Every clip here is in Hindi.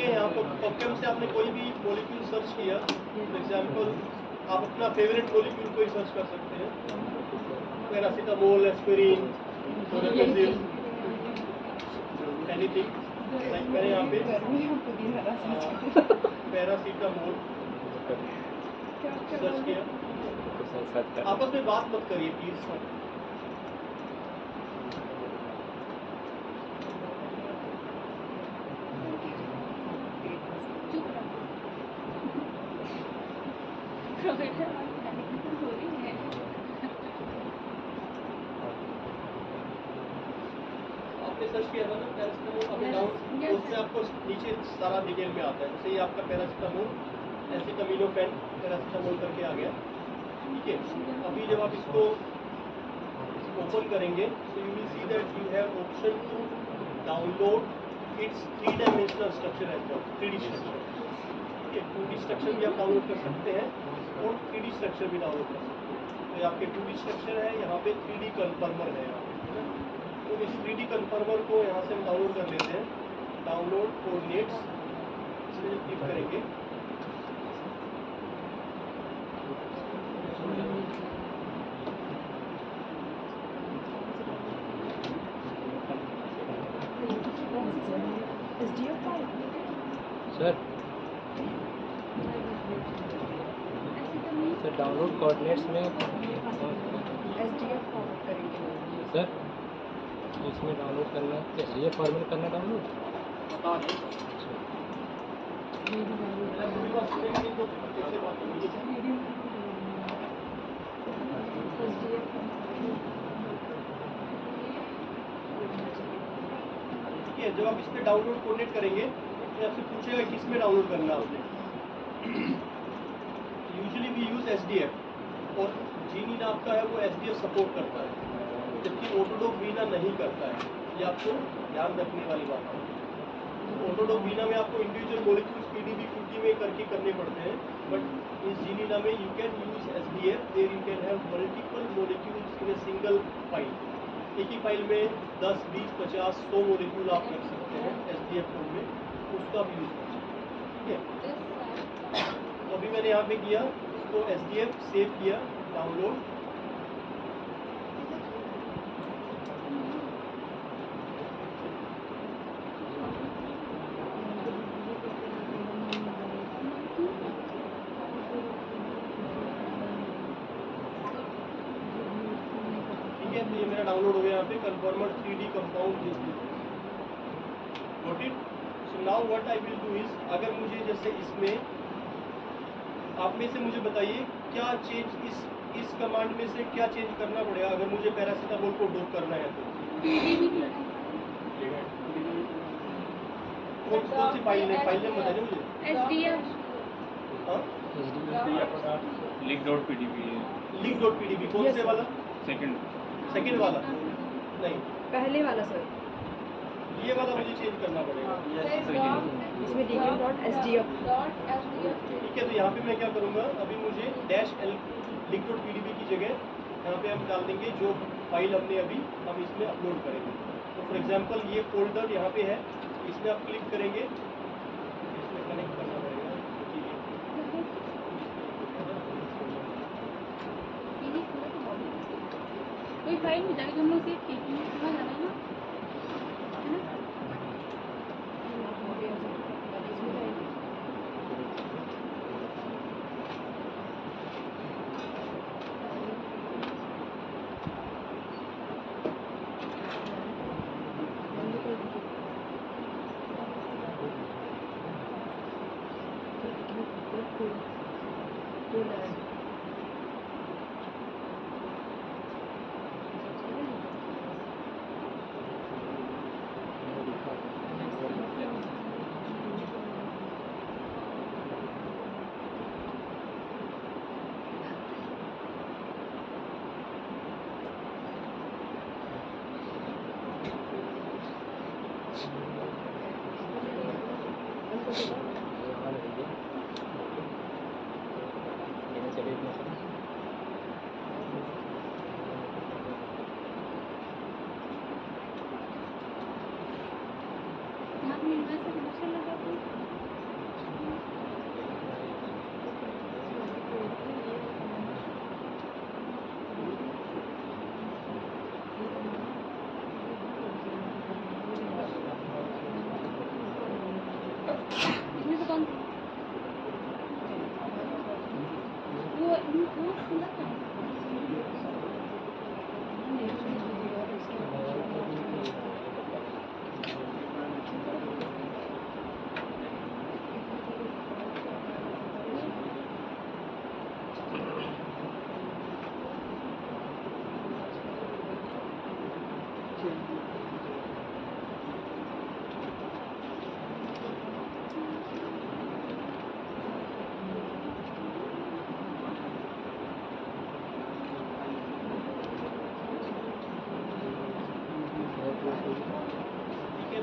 करेंगे यहाँ पर पबकेम से आपने कोई भी मॉलिक्यूल सर्च किया, फॉर एग्जांपल आप अपना फेवरेट मॉलिक्यूल को ही सर्च कर सकते हैं, पैरासीटामोल, एस्पिरिन, क्लोरोफेजिल, एनीथिंग। लाइक मैंने यहाँ पे पैरासीटामोल सर्च किया। आपस में बात मत करिए प्लीज। आपने सर्च किया था ना पैरासीटामोल, अभी डाउन उसमें आपको नीचे सारा डिटेल में आता है। जैसे ये आपका पैरासीटामोल, एसिटामिनोफेन पैरासीटामोल करके आ गया, ठीक है। अभी जब आप इसको ओपन करेंगे तो you will see that you have option to download its 3 dimensional structure as well, 3D structure, ठीक है। 2D स्ट्रक्चर भी आप डाउनलोड कर सकते हैं और 3D स्ट्रक्चर भी डाउनलोड कर सकते हैं। तो आपके 2D स्ट्रक्चर है, यहाँ पे 3D कन्फर्मर है यहाँ पे, तो इस 3D कन्फर्मर को यहाँ से हम डाउनलोड कर लेते हैं। डाउनलोड कोऑर्डिनेट्स इसमें क्लिक करेंगे, सर डाउनलोड कोऑर्डिनेट्स में SDF फॉरवर्ड करेंगे सर इसमें डाउनलोड करना SDF फॉर्मेट करना डाउनलोड। बता दें जब आप इस पे डाउनलोड कोऑर्डिनेट करेंगे तो आपसे पूछेगा किस में डाउनलोड करना है आपने। यूजुअली वी यूज SDF और जीनी आपका है वो SDF सपोर्ट करता है, जबकि ऑटोडॉक वीना नहीं करता है। ये आपको ध्यान रखने वाली बात है। ऑटोडॉक वीना में आपको इंडिविजुअल मॉलिक्यूल्स PDB QT में करके करने पड़ते हैं, बट इस जीनीना में you can use SDF, there you can have multiple molecules in a single file. एक ही फाइल में 10, 20, 50, 100 मॉलिक्यूल आप रख सकते हैं SDF फॉर्म में, उसका भी यूज कर सकते हैं, ठीक है। तो अभी मैंने यहाँ पे किया, इसको SDF सेव किया, डाउनलोड, ठीक है। तो ये मेरा डाउनलोड हो गया यहाँ पे कन्फर्मर 3D compound this. Got it. So now what I will do is, अगर मुझे जैसे इसमें आप में से मुझे बताइए क्या चेंज इस कमांड में से क्या चेंज करना पड़ेगा अगर मुझे पैरासीटामोल को डोप करना है तो। कौन सी फाइल है, फाइल नेम बताइए मुझे। SDF लीक.pdb है। लीक.pdb कौन से वाला? सेकंड वाला नहीं, पहले वाला सर, ये वाला मुझे चेंज करना पड़ेगा। इसमें dk.sdf। ठीक है, तो यहाँ पे मैं क्या करूँगा, अभी मुझे -l लीक.pdb की जगह यहाँ पे हम डाल देंगे जो फाइल हमने अभी हम इसमें अपलोड करेंगे। तो फॉर एग्जांपल ये फोल्डर यहाँ पे है, इसमें आप क्लिक करेंगे, इसमें कनेक्ट करना पड़ेगा। कोई फाइल में जाके हम लोग सेव की थी, वहाँ जाना है ना, है ना?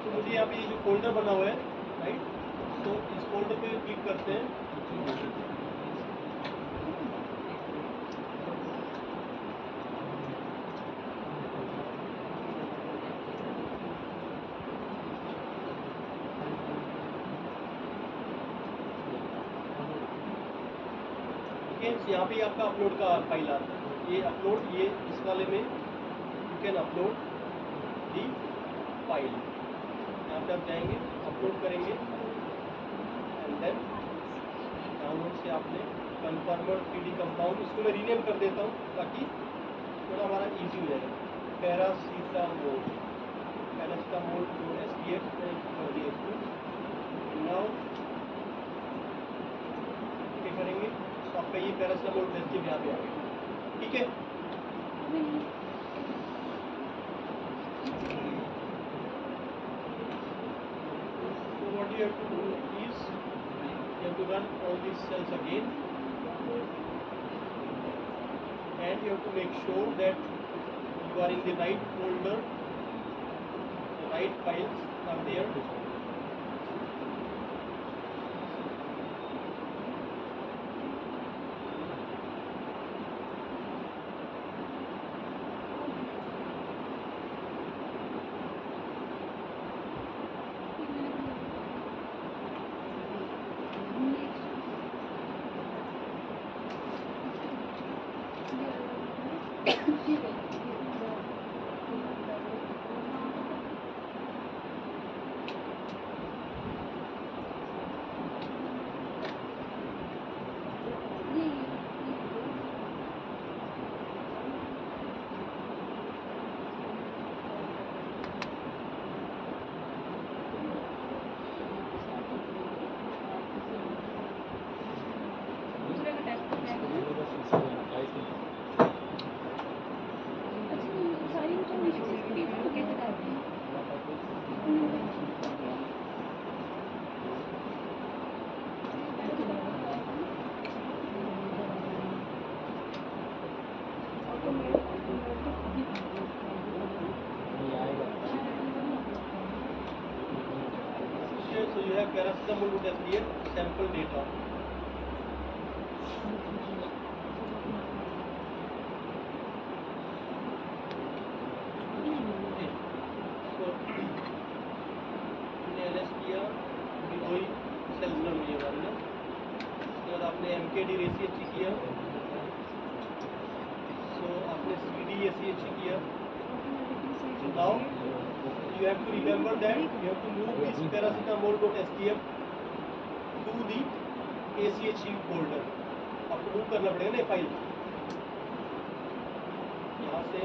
तो मुझे यहाँ पे ये जो फोल्डर बना हुआ है, राइट, तो इस फोल्डर पे क्लिक करते हैं। यहाँ पे आपका अपलोड का फाइल आता है, ये अपलोड, ये इस वाले में you can upload the file. यहाँ पे आप जाएंगे, अपलोड करेंगे एंड देन डाउनलोड से आपने कन्फर्मर 3D कंपाउंड, इसको मैं रीनेम कर देता हूँ ताकि थोड़ा हमारा इजी हो जाएगा। पैरासीटामोल, पैरासीटामोल SPF कर दिया इसको। नाउ क्या करेंगे, तो आपका ये पैरासीटामोल SPF यहाँ पे आ गया, ठीक है। So what you have to do is you have to run all these cells again and you have to make sure that you are in the right folder, the right files are there. So you have paracetamol.SDF sample data. Okay. So हमने LS किया, अभी दो ही सेल्स रन हुई हमारी ना। उसके बाद आपने MKD रेसिएच किया, so आपने CD SEH किया। So now you have to remember that you have to move this paracetamol.SDF to the ACH folder. आपको मूव करना पड़ेगा ना फाइल, यहाँ से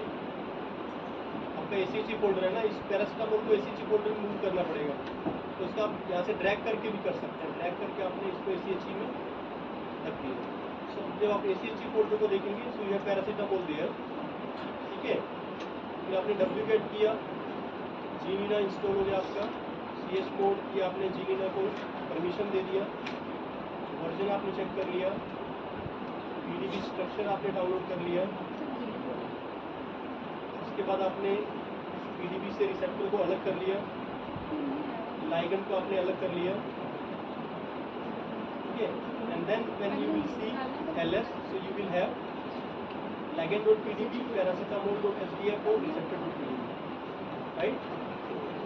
आपका ACH फोल्डर है ना, इस पैरासीटामोल को ACH फोल्डर में मूव करना पड़ेगा। तो इसका आप यहाँ से ड्रैग करके भी कर सकते हैं, ड्रैग करके आपने इसको ACH में रख दिया। सो जब आप ACH फोल्डर को देखेंगे, सो यह पैरासीटामोल देयर, ठीक है। फिर आपने डुप्लीकेट किया, जीनीना इंस्टॉल हो गया आपका, CS मोड की आपने जीनीना को परमिशन दे दिया, वर्जन आपने चेक कर लिया, PDB स्ट्रक्चर आपने डाउनलोड कर लिया। उसके बाद आपने PDB से रिसेप्टर को अलग कर लिया, लाइगेंड को आपने अलग कर लिया, ठीक है। And then when you will see LS, so you will have ligand.pdb, paracetamol.SDF और receptor.pdb, राइट।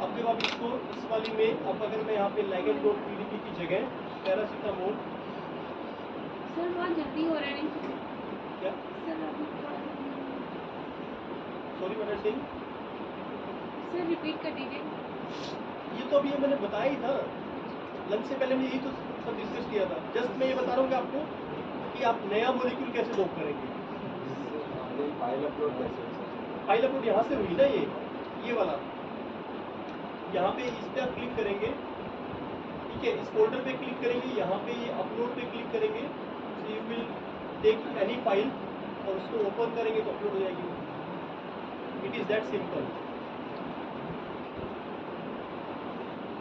अब जब आप इसको इस वाली में, अब अगर मैं यहाँ पे ligand.pdb की जगह पैरासीटामोल, सर बहुत जल्दी हो रहा है नहीं क्या, सर अभी सॉरी मैंने सही, सर रिपीट कर दीजिए। ये तो अभी ये मैंने बताया ही था, लंच से पहले मैं यही तो सब डिस्कस किया था। जस्ट मैं ये बता रहा हूँ कि आपको कि आप नया मॉलिक्यूल कैसे डॉक करेंगे। फाइल अपलोड कैसे हो सकता है? फाइल अपलोड यहाँ से हुई ना, ये वाला, यहाँ पे इस पे आप क्लिक करेंगे, ठीक है, इस फोल्डर पे क्लिक करेंगे, यहाँ पे ये अपलोड पे क्लिक करेंगे, so you will take any file और उसको ओपन करेंगे तो अपलोड हो जाएगी। इट इज दैट सिंपल,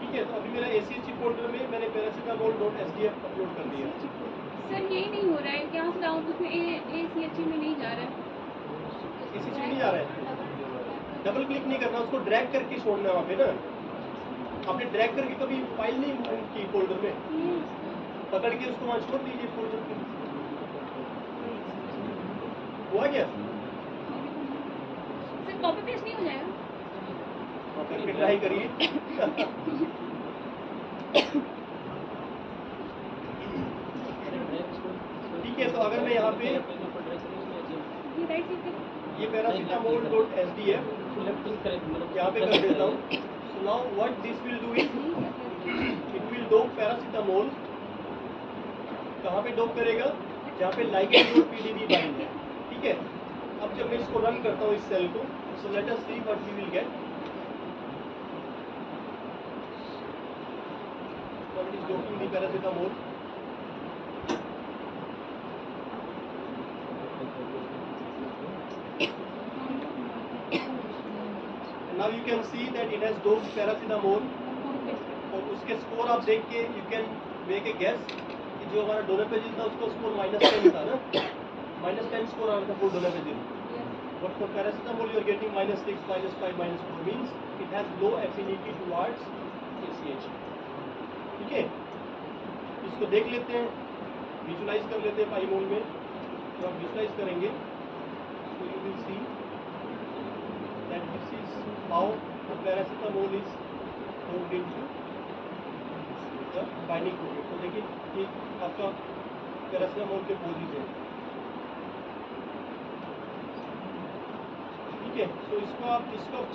ठीक है। तो अभी मेरा ACH फोल्डर में मैंने paracetamol.SDF अपलोड कर दिया। सर यही नहीं हो रहा है, क्या डाउन उसमें ACH में नहीं जा रहा है। ACH में नहीं जा रहा है, डबल क्लिक नहीं करना, उसको ड्रैग करके छोड़ना है वहाँ पे ना। आपने ड्रैग करके कभी फाइल नहीं मूव की फोल्डर में, पकड़ के उसको वहाँ छोड़ दीजिए फोल्डर पे। हुआ क्या? सर कॉपी पेस्ट नहीं हो जाएगा? हाँ, करके ट्राई करिए। ठीक है, तो अगर मैं यहाँ पे ये राइट साइड पे ये paracetamol.sdf यहाँ पे कर देता हूँ। So now what this will do is it will dope paracetamol। कहाँ पे डोप करेगा? जहाँ पे ligand.pdb बाइंड है। ठीक है, अब जब मैं इसको रन करता हूँ इस सेल को, so let us see what we will get। What is doping the paracetamol? Now you can see that it has doped paracetamol। और उसके स्कोर आप देख के you can make a guess कि जो हमारा डोनापेजिल था उसका स्कोर -10 था ना, -10 स्कोर आ रहा था for donepezil. But for paracetamol you are getting -6, -5, -4 means it has low affinity towards ACH। ठीक है, इसको देख लेते हैं, विजुलाइज कर लेते हैं पाइमोल में। तो आप विजुलाइज करेंगे तो you will see that this is how the paracetamol is moved into the binding pocket। तो देखिए ये आपका पैरासीटामोल के पोजीज है। ठीक है, तो इसको आप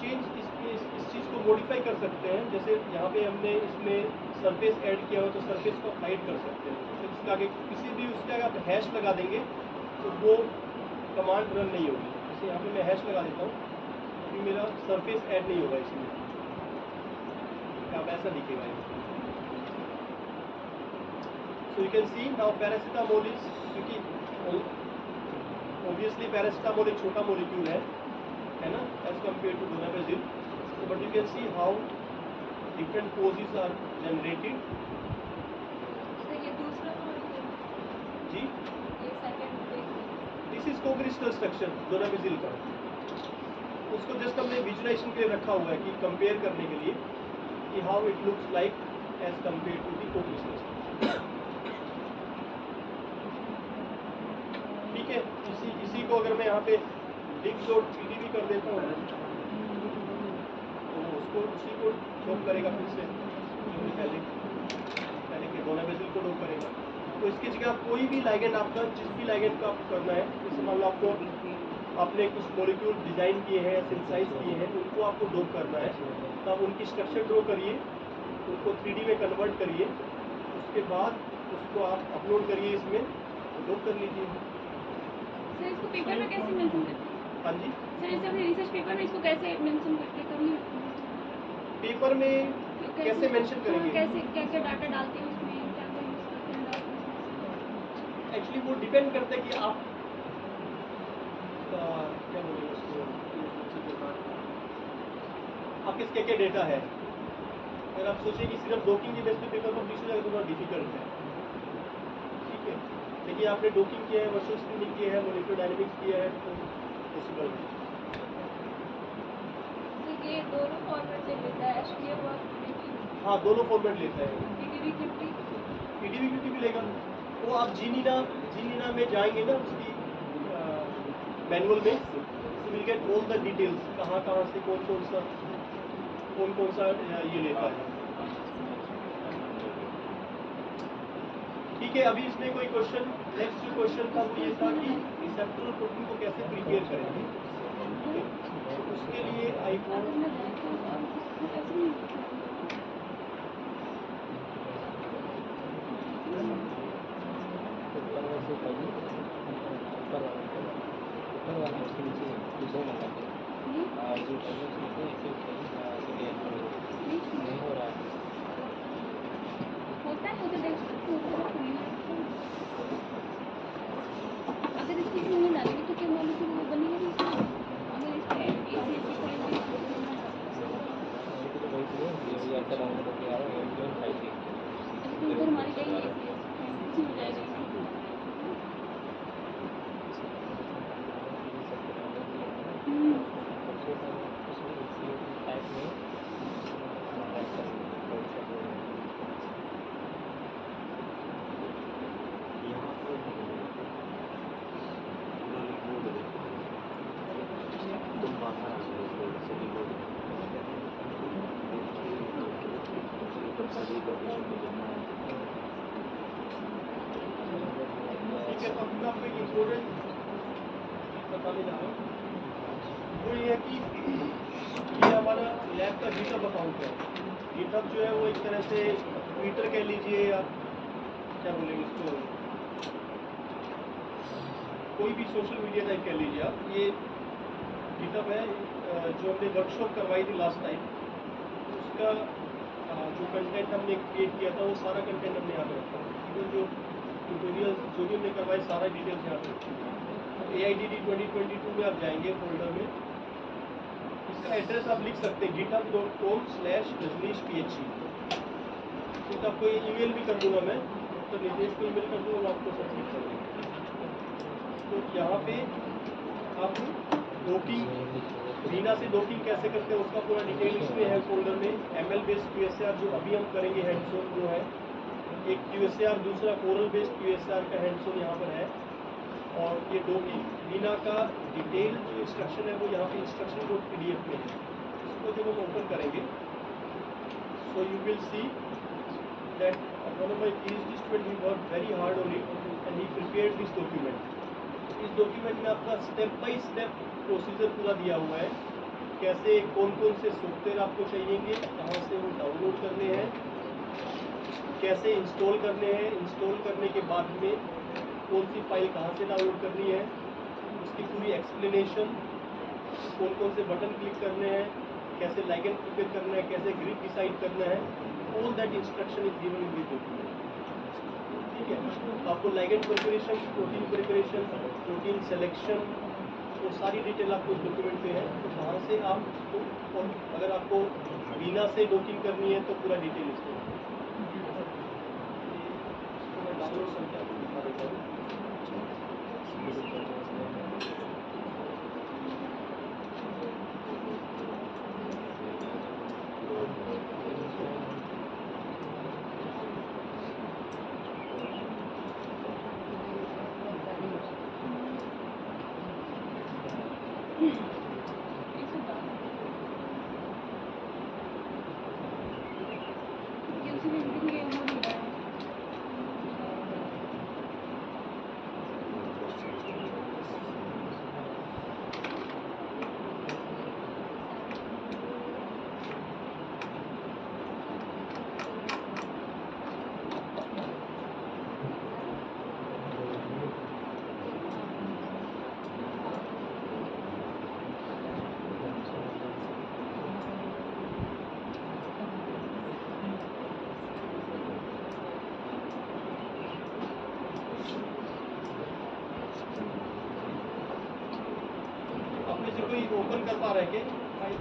चेंज इस चीज़ को मॉडिफाई कर सकते हैं। जैसे यहाँ पे हमने इसमें सरफेस ऐड किया हो तो सरफेस को हाइड कर सकते हैं। तो इसके आगे किसी भी उसके आगे आप हैश लगा देंगे तो वो कमांड रन नहीं होगी। जैसे यहाँ पे मैं हैश लगा देता हूँ, अभी मेरा सरफेस ऐड नहीं होगा इसमें, अब ऐसा दिखेगा ये। So you can see now paracetamol is, क्योंकि obviously paracetamol एक छोटा मोलिक्यूल है ना, as compared to donepezil। So but you can see how different poses are generated। Sir ये दूसरा जी, ये second this is co-crystal structure donepezil का। उसको जस्ट हमने विजुलाइजेशन के लिए रखा हुआ है कि कंपेयर करने के लिए कि how it looks like as compared to the co-crystal structure। ठीक है, इसी को अगर मैं यहाँ पे dig.pdb कर देता हूँ तो उसको उसी को डोप करेगा फिर से, पहले के डोनापेजिल को डोप करेगा। तो इसकी जगह कोई भी लाइगेंड आपका, जिस भी लाइगेंड का आपको करना है, जैसे मान लो आपको आपने कुछ मॉलिक्यूल डिजाइन किए हैं, सिंथेसाइज किए हैं, उनको आपको डोप करना है तो आप उनकी स्ट्रक्चर ड्रॉ करिए, उसको 3D में कन्वर्ट करिए, उसके बाद उसको आप अपलोड करिए इसमें, डोप कर लीजिए। सर इसको पेपर में कैसे मेंशन करते हैं? हाँ जी, सर जैसे अपने रिसर्च पेपर में इसको कैसे मेंशन करके करनी पेपर में कैसे मेंशन करेंगे? कैसे क्या क्या डाटा डालते हैं उसमें, क्या क्या यूज करते हैं डाटा? एक्चुअली वो डिपेंड करता है कि आप क्या बोलेंगे उसको, आपके क्या क्या डेटा है। अगर आप सोचें कि सिर्फ डॉकिंग के बेस पे पेपर पब्लिश हो जाएगा तो थोड़ा डिफिकल्ट है। ठीक है, देखिए आपने डॉकिंग किया है, वर्चुअल स्क्रीनिंग किया है, मॉलिक्यूलर डायनेमिक्स किया है, तो पॉसिबल है। ये दोनों फॉर्मेट से लेता है STF और हाँ, दोनों फॉर्मेट लेता है। PDB क्लिप PDB भी लेगा। वो आप जीनीना में जाएंगे ना, उसकी मैनुअल में, तो will get all the details, कहाँ से कौन कौन सा ये लेता है। ठीक है, अभी इसमें कोई क्वेश्चन, नेक्स्ट जो क्वेश्चन था वो ये था कि रिसेप्टर प्रोटीन को कैसे प्रिपेयर करेंगे। तो उसके लिए आई अगर मैं जाए तो आप इसको कैसे नहीं ऊपर वाला उसके नीचे डिजाइन लगा दें। जो टाइगर से ऐसे नहीं हो रहा है। होता है मुझे डेस्कटॉप होता है तो नहीं अगर इसकी नहीं डालेंगे तो क्या मॉलिक्यूल वो बनेगा नहीं इसमें? अगर इस पे ACH करेंगे तो वही चीज़ ये ऐसा डाउनलोड होकर आ रहा है, वही जो फाइल देख के तो उधर हमारी कहीं ACH इसी हो जाएगा टाइप में ठीक है, तो अब मैं आपको एक इम्पोर्टेंट बताने जा रहा हूँ, वो ये है कि ये हमारा लैब का गिटहब अकाउंट है। गिटहब जो है वो एक तरह से ट्विटर कह लीजिए या क्या बोलेंगे इसको, कोई भी सोशल मीडिया टाइप कह लीजिए आप। ये गिटहब है जो हमने वर्कशॉप करवाई थी लास्ट टाइम, उसका जो कंटेंट हमने क्रिएट किया था वो सारा कंटेंट हमने यहाँ पे रखा। इवन जो ट्यूटोरियल जो भी हमने करवाए सारा डिटेल्स यहाँ पे रखा। AIDD 2022 में आप जाएंगे फोल्डर में, इसका एड्रेस आप लिख सकते हैं github.com/rajneeshphd। तो आपको ये ईमेल भी कर दूंगा मैं, तो नितेश को ईमेल कर दूंगा, वो आपको सबमिट कर देंगे। तो यहाँ पे आप डॉकिंग, वीना से डॉकिंग कैसे करते हैं उसका पूरा डिटेल इसमें है फोल्डर में। ML बेस्ड QSAR जो अभी हम करेंगे हैंड्स ऑन जो है, एक QSAR, दूसरा कोरल बेस्ड QSAR का हैंड्स ऑन यहाँ पर है। और ये डॉकिंग वीना का डिटेल जो इंस्ट्रक्शन है वो यहाँ पे instruction.pdf में है। इसको जब हम ओपन करेंगे so you will see that one of my PhD student he worked very hard on it and he prepared this document. इस डॉक्यूमेंट में आपका स्टेप बाय स्टेप प्रोसीजर पूरा दिया हुआ है, कैसे कौन कौन से सॉफ्टवेयर आपको चाहिएंगे, कहाँ से वो डाउनलोड करने हैं, कैसे इंस्टॉल करने हैं, इंस्टॉल करने के बाद में कौन सी फाइल कहाँ से डाउनलोड करनी है, उसकी पूरी एक्सप्लेनेशन, कौन कौन से बटन क्लिक करने हैं, कैसे लाइगेंड प्रिपेयर करना है, कैसे ग्रिड डिसाइड करना है, all that instruction is given in this document. ठीक है, तो आपको ligand preparation, protein preparation, protein selection, वो सारी डिटेल आपको इस डॉक्यूमेंट पे है। तो वहाँ से आप तो, और अगर आपको वीना से डॉकिंग करनी है तो पूरा डिटेल इसमें है। इसको मैं डाउनलोड करके आपको दिखा देता हूँ। आप में से कोई ओपन कर पा रहा है क्या फाइल?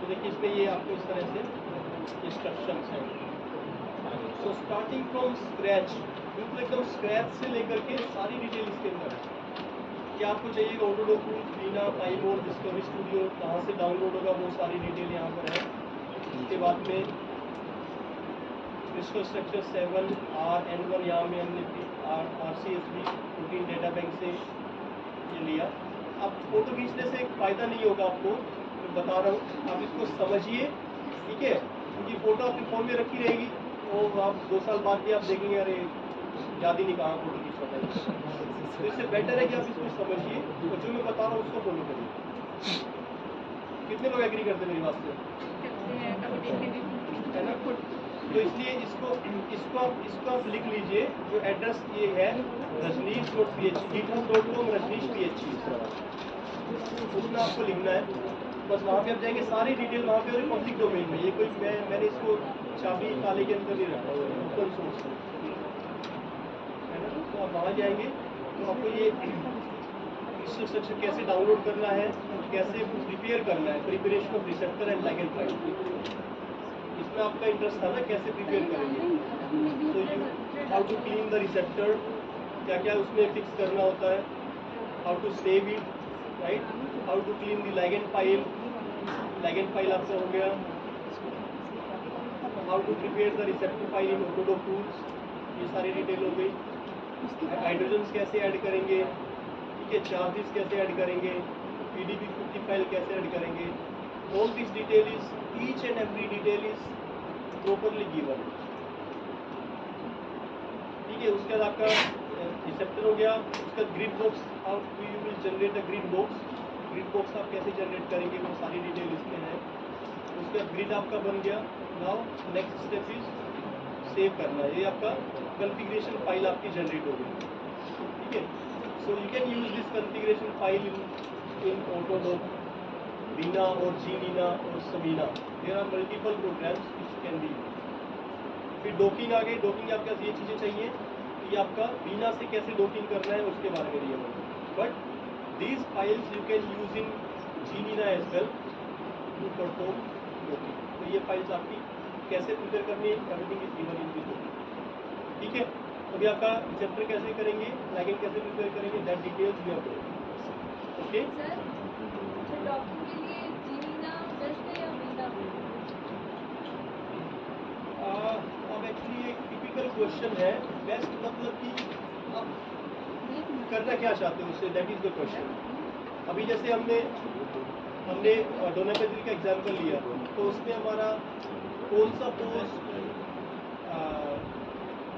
तो देखिए इसमें ये आपको इस तरह से इंस्ट्रक्शंस हैं। सो स्टार्टिंग फ्रॉम स्क्रैच, बिल्कुल एकदम स्क्रैच से लेकर के सारी डिटेल इसके अंदर है। क्या आपको चाहिए AutoDock tools, Vina, PyMOL, Discovery Studio, कहाँ से डाउनलोड होगा वो सारी डिटेल यहाँ पर है। उसके बाद में क्रिस्टल स्ट्रक्चर 7 RN1 यहाँ में हमने RCSB प्रोटीन डेटा बैंक से ये लिया। अब फोटो खींचने से एक फ़ायदा नहीं होगा आपको, मैं बता रहा हूँ, आप इसको समझिए, ठीक है, क्योंकि फ़ोटो अपने फ़ोन में रखी रहेगी, तो आप 2 साल बाद भी आप देखेंगे अरे याद ही नहीं कहाँ फोटो खींचना था। तो इससे बेटर है कि आप इसको समझिए और जो मैं बता रहा हूँ उसको फॉलो करिए। कितने लोग एग्री करते हैं मेरी बात से? है ना? तो इसलिए इसको आप लिख लीजिए, जो एड्रेस ये है rajneesh.phd, github.com rajneeshphd, उसमें आपको लिखना है। बस वहाँ पे आप जाएंगे, सारी डिटेल वहाँ पे और पब्लिक डोमेन में, ये कोई मैंने इसको चाबी ताले के अंदर नहीं रखा, ओपन सोर्स है ना। तो आप वहाँ जाएंगे तो आपको ये क्रिस्टल स्ट्रक्चर कैसे डाउनलोड करना है, कैसे प्रिपेयर करना है, preparation of receptor and ligand file, इसमें आपका इंटरेस्ट था ना, कैसे प्रिपेयर करेंगे। So you how to clean the receptor, क्या क्या उसमें फिक्स करना होता है, how to save it, right, how to clean the ligand file आपका हो गया, how to prepare the receptor file in AutoDock tools, ये सारी डिटेल हो गई। हाइड्रोजन्स कैसे ऐड करेंगे, ठीक है, चार्जेस कैसे ऐड करेंगे, PDB-50 फाइल कैसे ऐड करेंगे, all this detail is, each and every detail is properly given. ठीक है, उसके बाद आपका रिसेप्टर हो गया, उसका grid box, how you will generate a grid box आप कैसे जनरेट करेंगे वो सारी डिटेल इसमें है। उसके बाद ग्रिड आपका बन गया। Now next step is save करना, ये आपका कॉन्फ़िगरेशन फाइल आपकी जनरेट हो गई। ठीक है, so you can use this configuration file in AutoDock, Vina और जीनीना और smina, there are multiple programs which can be. फिर डॉकिंग आ गई, डॉकिंग आपके पास ये चीज़ें चाहिए कि आपका वीना से कैसे डॉकिंग करना है उसके बारे में दिया होगा, but these files you can use in GNINA as well to perform docking. तो ये फाइल्स आपकी कैसे प्रिपेयर करनी है, everything is given in this docking. ठीक है, तो अभी आपका रिसेप्टर कैसे करेंगे, लाइगेंड कैसे प्रिपेयर करेंगे, that details we have to. Okay, sir तो डॉकिंग के लिए जीनीना बेस्ट है या वीना? अब एक्चुअली एक टिपिकल क्वेश्चन है, बेस्ट मतलब कि आप करना क्या चाहते हो उससे, दैट इज द क्वेश्चन। अभी जैसे हमने डोनापेट्री का एग्जांपल लिया, तो उसमें हमारा कौन सा पोज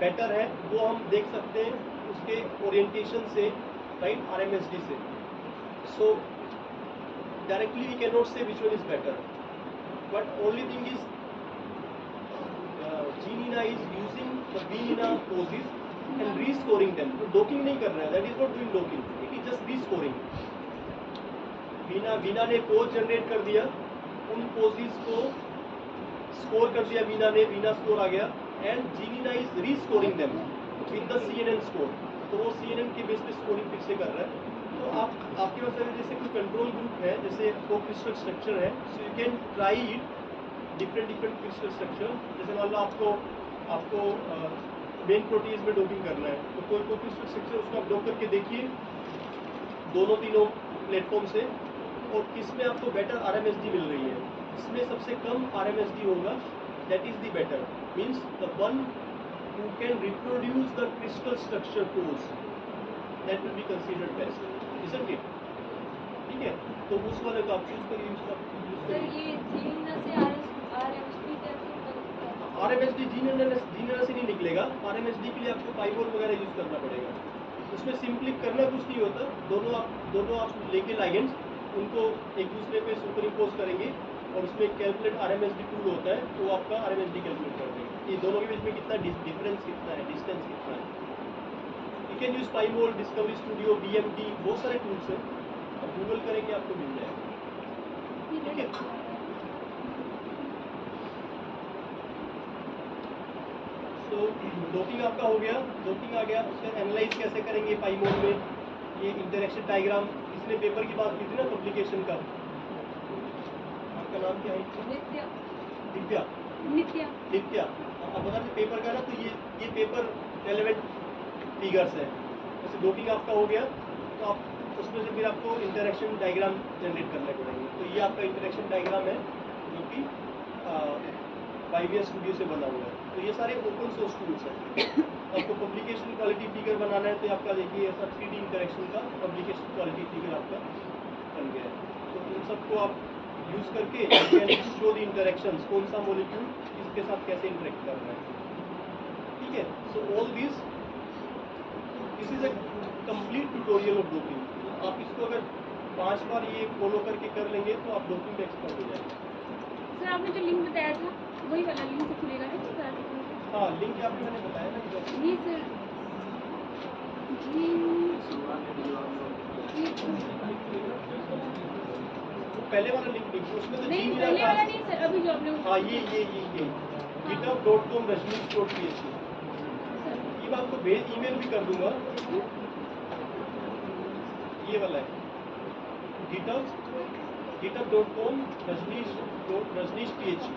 बेटर है वो हम देख सकते हैं उसके ओरिएंटेशन से, राइट, RMSD से। So directly we can not say which one is better, but only thing is GNINA is using the Vina poses and rescoring them. तो डॉकिंग नहीं कर रहा है, that is not doing docking, it is just rescoring. Vina ने पोज जनरेट कर दिया, उन पोजेस को स्कोर कर दिया वीना स्कोर आ गया, and GNINA is rescoring them with the CNN score. तो वो CNN के बेस पे स्कोरिंग फिर से कर रहा है। तो आपके पास अगर जैसे कोई कंट्रोल ग्रुप है, जैसे को-क्रिस्टल स्ट्रक्चर है, so you can try it different crystal structure. जैसे मान लो आपको मेन प्रोटीज में डोपिंग करना है, तो कोई को-क्रिस्टल स्ट्रक्चर उसको आप डोप करके देखिए दोनों तीनों प्लेटफॉर्म से, और किसमें आपको बेटर RMSD मिल रही है। इसमें सबसे कम RMSD होगा, that is the better, means the one who can reproduce the crystal structure pose, that will be considered best, isn't it? ठीक है, तो उस वाले को आप चूज करिए, सर ये जीनीना से RMSD कैसे बनता है? RMSD जीनीना से नहीं निकलेगा। RMSD के लिए आपको पाइमोल वगैरह यूज करना पड़ेगा। उसमें सिंपली करना कुछ नहीं होता, दोनों आप लेके लाइगेंड्स उनको एक दूसरे पे सुपर इम्पोज करेंगे, और उसमें कैलकुलेट RMSD टूल होता है, वो आपका RMSD कैलकुलेट कर देगा। ये दोनों के बीच में कितना डिफरेंस कितना है, डिस्टेंस कितना है। You can use PyMOL, discovery studio, BMT, बहुत सारे टूल्स हैं, आप गूगल करेंगे आपको मिल जाएगा। ठीक है, तो डॉकिंग आपका हो गया, डॉकिंग आ गया। उसका एनालाइज कैसे करेंगे पाइमोल में, ये इंटरेक्शन डायग्राम, इसने पेपर की बात की थी ना पब्लिकेशन का, आपका नाम क्या है? नित्या। नित्या। अब अगर पेपर का ना, तो ये पेपर रेलेवेंट फिगर्स है। जैसे डॉकिंग आपका हो गया, तो आप उसमें से फिर आपको इंटरेक्शन डायग्राम जनरेट करने पड़ेंगे। तो ये आपका इंटरेक्शन डायग्राम है जो कि YVS स्टूडियो से बना हुआ है। तो ये सारे ओपन सोर्स टूल्स हैं। आपको पब्लिकेशन क्वालिटी फिगर बनाना है, तो आपका देखिए ऐसा 3D इंटरेक्शन का पब्लिकेशन क्वालिटी फिगर आपका बन गया है। तो इन सबको आप यूज करके कैन शो द इंटरेक्शंस, कौन सा मॉलिक्यूल इसके साथ कैसे इंटरेक्ट कर रहा है। ठीक है, so all this is a complete tutorial of doping. आप इसको अगर 5 बार ये फॉलो करके कर लेंगे तो आप डोपिंग में एक्सपर्ट हो जाएंगे। सर आपने जो लिंक बताया था वही वाला लिंक से खुलेगा ना सर? हाँ, लिंक आपको मैंने बताया ना कि ये सर पहले वाला लिंक नहीं, उसमें तो नहीं, जीनीना पहले का, वाला नहीं सर, अभी जो आपने हाँ ये github.com rajneesh.php, ये मैं आपको ईमेल भी कर दूंगा। ये वाला है github.com rajneesh.php।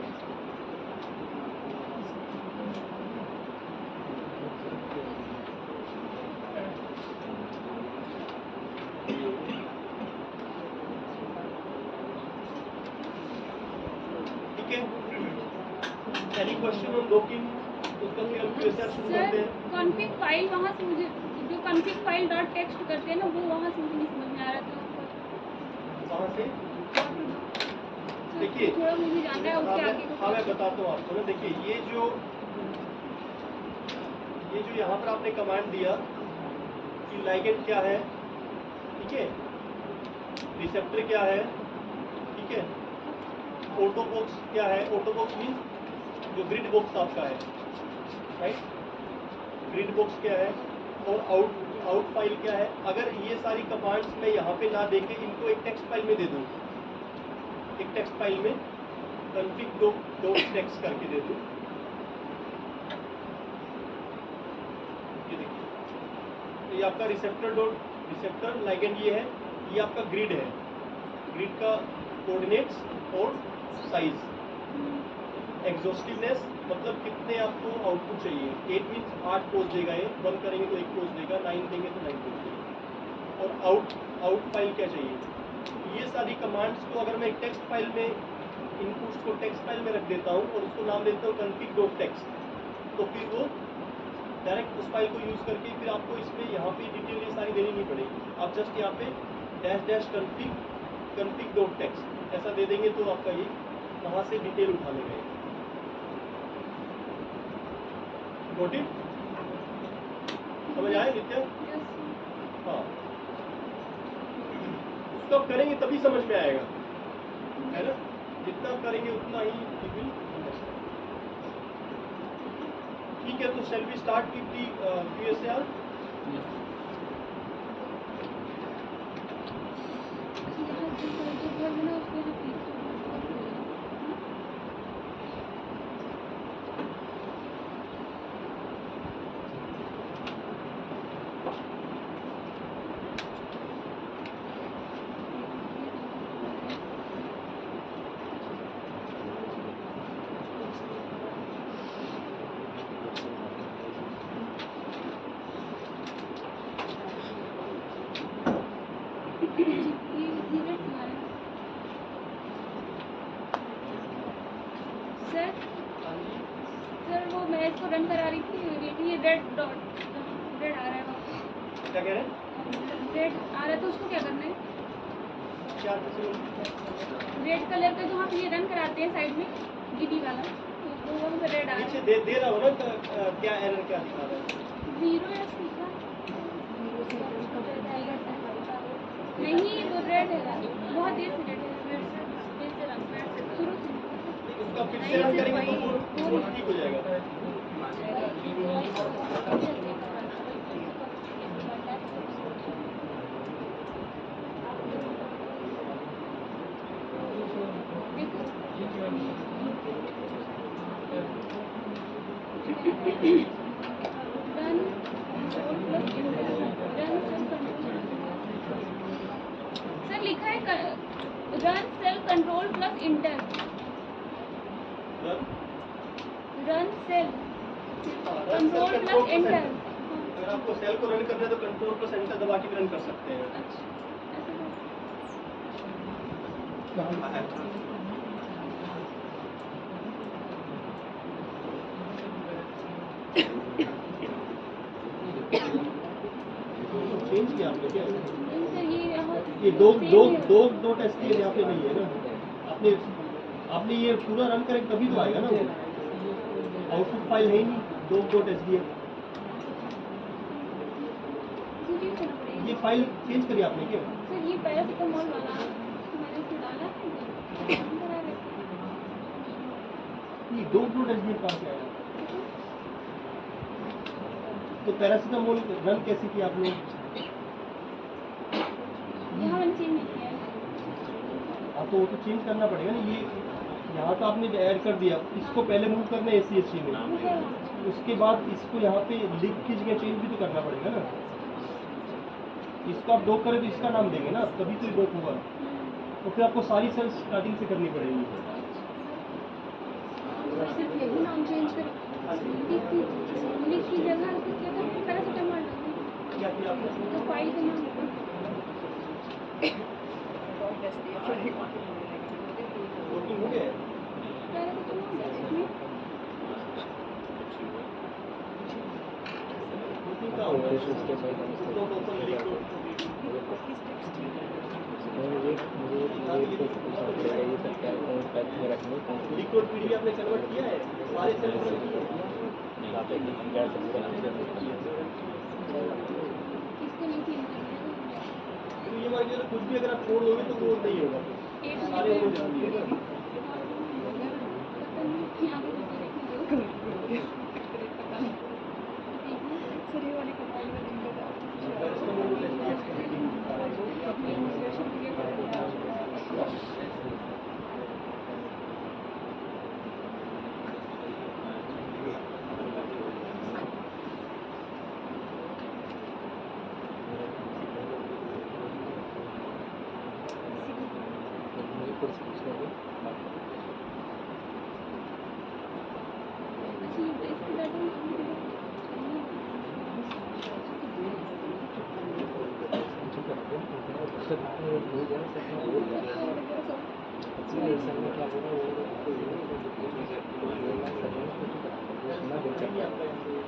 Question on docking, उसका फिर हम QSR शुरू करते सर हैं। कॉन्फिग फाइल वहाँ से मुझे जो कॉन्फिग फाइल डॉट टेक्स्ट करते हैं ना वो वहाँ से मुझे नहीं समझ में आ रहा था। वहाँ से देखिए, थोड़ा मुझे जानना है उसके आगे हाँ मैं बताता हूँ आपको ना। देखिए ये जो यहाँ पर आपने कमांड दिया कि लाइगेंड क्या है, ठीक है, रिसेप्टर क्या है, ठीक है, ऑटो बॉक्स क्या है। ऑटो बॉक्स मीन्स जो ग्रिड बॉक्स आपका है, राइट, ग्रिड बॉक्स क्या है, और आउट फाइल क्या है। अगर ये सारी कमांड्स मैं यहाँ पे ना देके इनको एक टेक्स्ट फाइल में दे दूँ, एक टेक्स्ट फाइल में config.txt करके दे दूँ, ये देखिए, तो ये आपका रिसेप्टर लाइगेंड ये है, ये आपका ग्रिड है, ग्रिड का कोऑर्डिनेट्स और साइज। एग्जॉस्टिवनेस मतलब कितने आपको आउटपुट चाहिए। 8 मीन्स 8 पोज देगा, ये 1 करेंगे तो 1 पोज देगा, 9 देंगे तो 9 पोज देगा। और आउट फाइल क्या चाहिए। ये सारी कमांड्स को अगर मैं एक टेक्स्ट फाइल में इनपुट्स को टेक्स्ट फाइल में रख देता हूँ और उसको नाम देता हूँ config.txt, तो फिर वो डायरेक्ट उस फाइल को यूज करके फिर आपको इसमें यहाँ पे डिटेल ये सारी देनी नहीं पड़ेगी। आप जस्ट यहाँ पे config.txt ऐसा दे देंगे तो आपका ये वहाँ से डिटेल उठा लेगा। Got it? समझ आया नित्या? हाँ, उसको आप करेंगे तभी समझ में आएगा, है ना। जितना आप करेंगे उतना ही you will understand। ठीक है, तो shall we start with the QSAR? Sir वो मैं इसको रन करा रही थी, ये रेड आ रहा है वहाँ पे। क्या कह रहे हैं? रेड आ रहा है तो उसको क्या करना है? क्या रेड कलर का जो हम ये रन कराते हैं साइड में GD वाला, तो वो वहाँ पे रेड आ रहा नीचे है। दे रहा हो ना, क्या एरर क्या दिखा रहा है? 0 या सीखा नहीं, वो रेड है, बहुत देर से रेड है। शुरू से उसका फिर से रन करेंगे तो वो ठीक हो जाएगा। सर लिखा है run cell control plus enter, run cell control plus enter. अगर आपको सेल को रन करना है तो कंट्रोल प्लस एंटर दबा के रन कर सकते हैं। चेंज किया आपने क्या? ये दो टेस्ट किए यहाँ पे नहीं है ना। आपने ये पूरा रन करें तभी तो आएगा ना वो। आउटपुट फाइल है ही नहीं, दो टेस्ट दिए। ये फाइल चेंज करी आपने क्या? सर ये पैरासिटामोल वाला मैंने इसमें डाला है, ये दो टेस्ट दिए कहाँ से आया? तो पैरासिटामोल रन कैसे किया आपने? यहाँ मैंने चेंज नहीं किया है। हाँ तो वो तो चेंज करना पड़ेगा ना। ये यहाँ तो आपने ऐड कर दिया, इसको पहले मूव करना है SCHC में, उसके बाद इसको यहाँ पे लिख की जगह चेंज भी तो करना पड़ेगा ना। इसको आप डॉक करें तो इसका नाम देंगे ना, तभी तो डॉक होगा। तो फिर आपको सारी सेल्स स्टार्टिंग से करनी पड़ेगी। सिर्फ यही नाम चेंज कर लिख की जगह क्या करते हैं, पैरासिटामोल डालते हैं। क्या किया आपने? तो फाइल का नाम वर्किंग हो गया है? पैरासिटामोल डालते हैं। क्या होता है? Operation step by step Not open leak door मुझे तो पूछना पड़ेगा ये सब क्या कौन पैक में रखने कौन लीक डोर पीडीबी आपने कन्वर्ट किया है सारे सेल में किए हैं यहाँ पे क्या सब पूरा नीचे में इसको नीचे निकालना है तो ये मान लीजिए कुछ भी अगर आप छोड़ दोगे तो वो नहीं होगा फिर सारे होने जरूरी है पता नहीं यहाँ पे सर ये वाली कमाल में लिंक बता मुझे कुछ पूछना है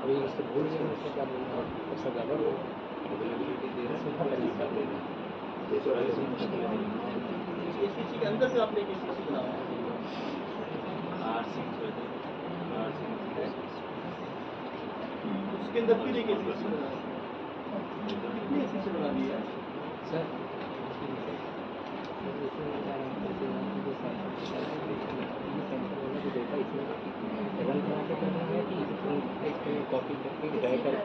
अभी इससे भूल गए इससे क्या बोलना है सब गड़बड़ हो एसीसी के अंदर से आपने एक एसीसी बनाया उसके अंदर फिर एक एसीसी बनाया कितनी एसीसी बना दी है सर कॉपी करके ड्राई कर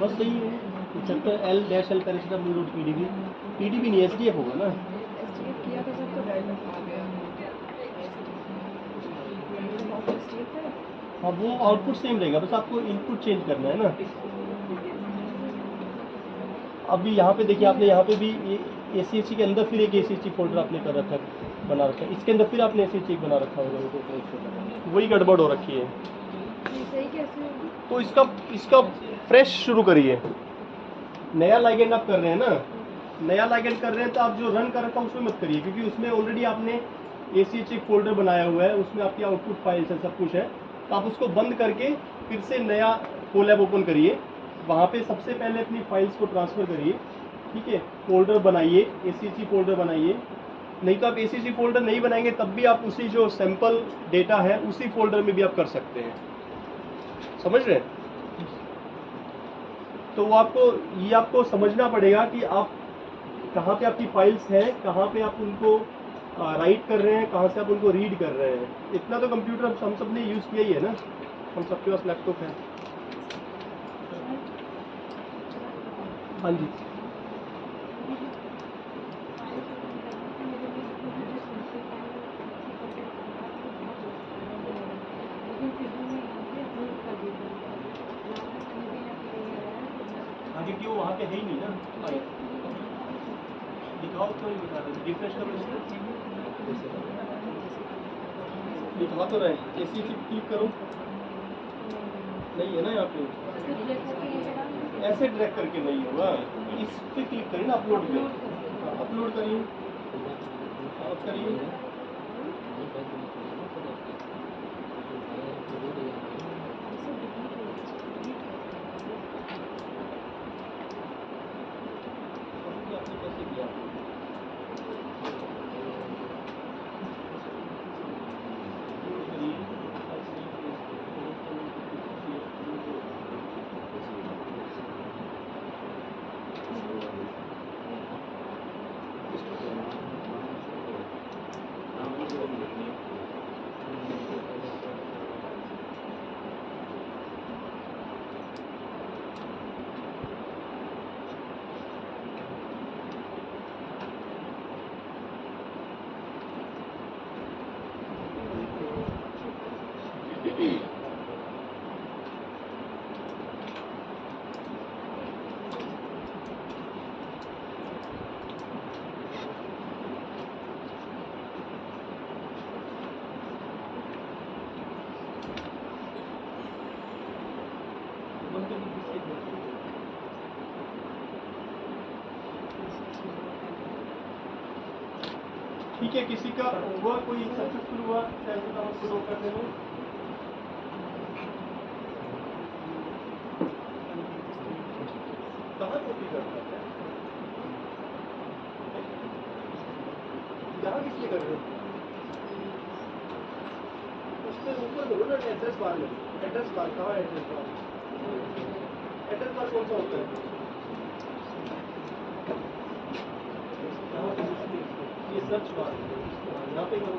बस सही है chapter L-L paracetamol root PDB नहीं एसडीएफ होगा ना एसडीएफ किया था सर तो ड्राइवर आ गया एसडीएफ है हाँ वो आउटपुट सेम रहेगा बस आपको इनपुट चेंज करना है ना अभी यहाँ पे देखिए आपने यहाँ पे भी एसीएचसी के अंदर फिर एक एसीएचसी फोल्डर आपने कर रखा है बना रखा है इसके अंदर फिर आपने एसीएचसी बना रखा होगा वही गड़बड़ हो रखी है ये सही कैसे होगी तो इसका फ्रेश शुरू करिए नया लाइगेंड आप कर रहे हैं ना नया लाइगेंड कर रहे हैं तो आप जो रन कर रखा है उसमें मत करिए क्योंकि उसमें ऑलरेडी आपने एसीएचसी फोल्डर बनाया हुआ है उसमें आपकी आउटपुट फाइल्स है सब कुछ है तो आप उसको बंद करके फिर से नया कोलैब ओपन करिए वहाँ पे सबसे पहले अपनी फाइल्स को ट्रांसफ़र करिए ठीक है फोल्डर बनाइए एसीसी फोल्डर बनाइए नहीं तो आप एसीसी फोल्डर नहीं बनाएंगे तब भी आप उसी जो सैंपल डेटा है उसी फोल्डर में भी आप कर सकते हैं समझ रहे हैं तो वो आपको समझना पड़ेगा कि आप कहाँ पे आपकी फाइल्स हैं कहाँ पे आप उनको राइट कर रहे हैं कहाँ से आप उनको रीड कर रहे हैं इतना तो कंप्यूटर हम सब ने यूज़ किया ही है ना हम सबके पास लैपटॉप है हाँ जी आगे क्यों वहाँ पे है ही नहीं ना दिखाओ तो नहीं दिखा रहे रिफ्रेश करो इसको दिखा तो रहे एसी से क्लिक करो नहीं है ना यहाँ पे ऐसे ड्रैग करके नहीं होगा इस पे क्लिक करिए ना अपलोड पे अपलोड करिए और करिए आपने कैसे किया ठीक है, किसी का हुआ कोई सक्सेसफुल हुआ पैरासीटामोल को रोक करने में? कहाँ कॉपी करता है? यहाँ किस लिए कर रहे हो? उसके ऊपर करो ना, एड्रेस बार में। एड्रेस बार कहाँ है? एड्रेस बार, एड्रेस बार कौन सा होता है? यहाँ पे ये सर्च बार, यहाँ पे करो।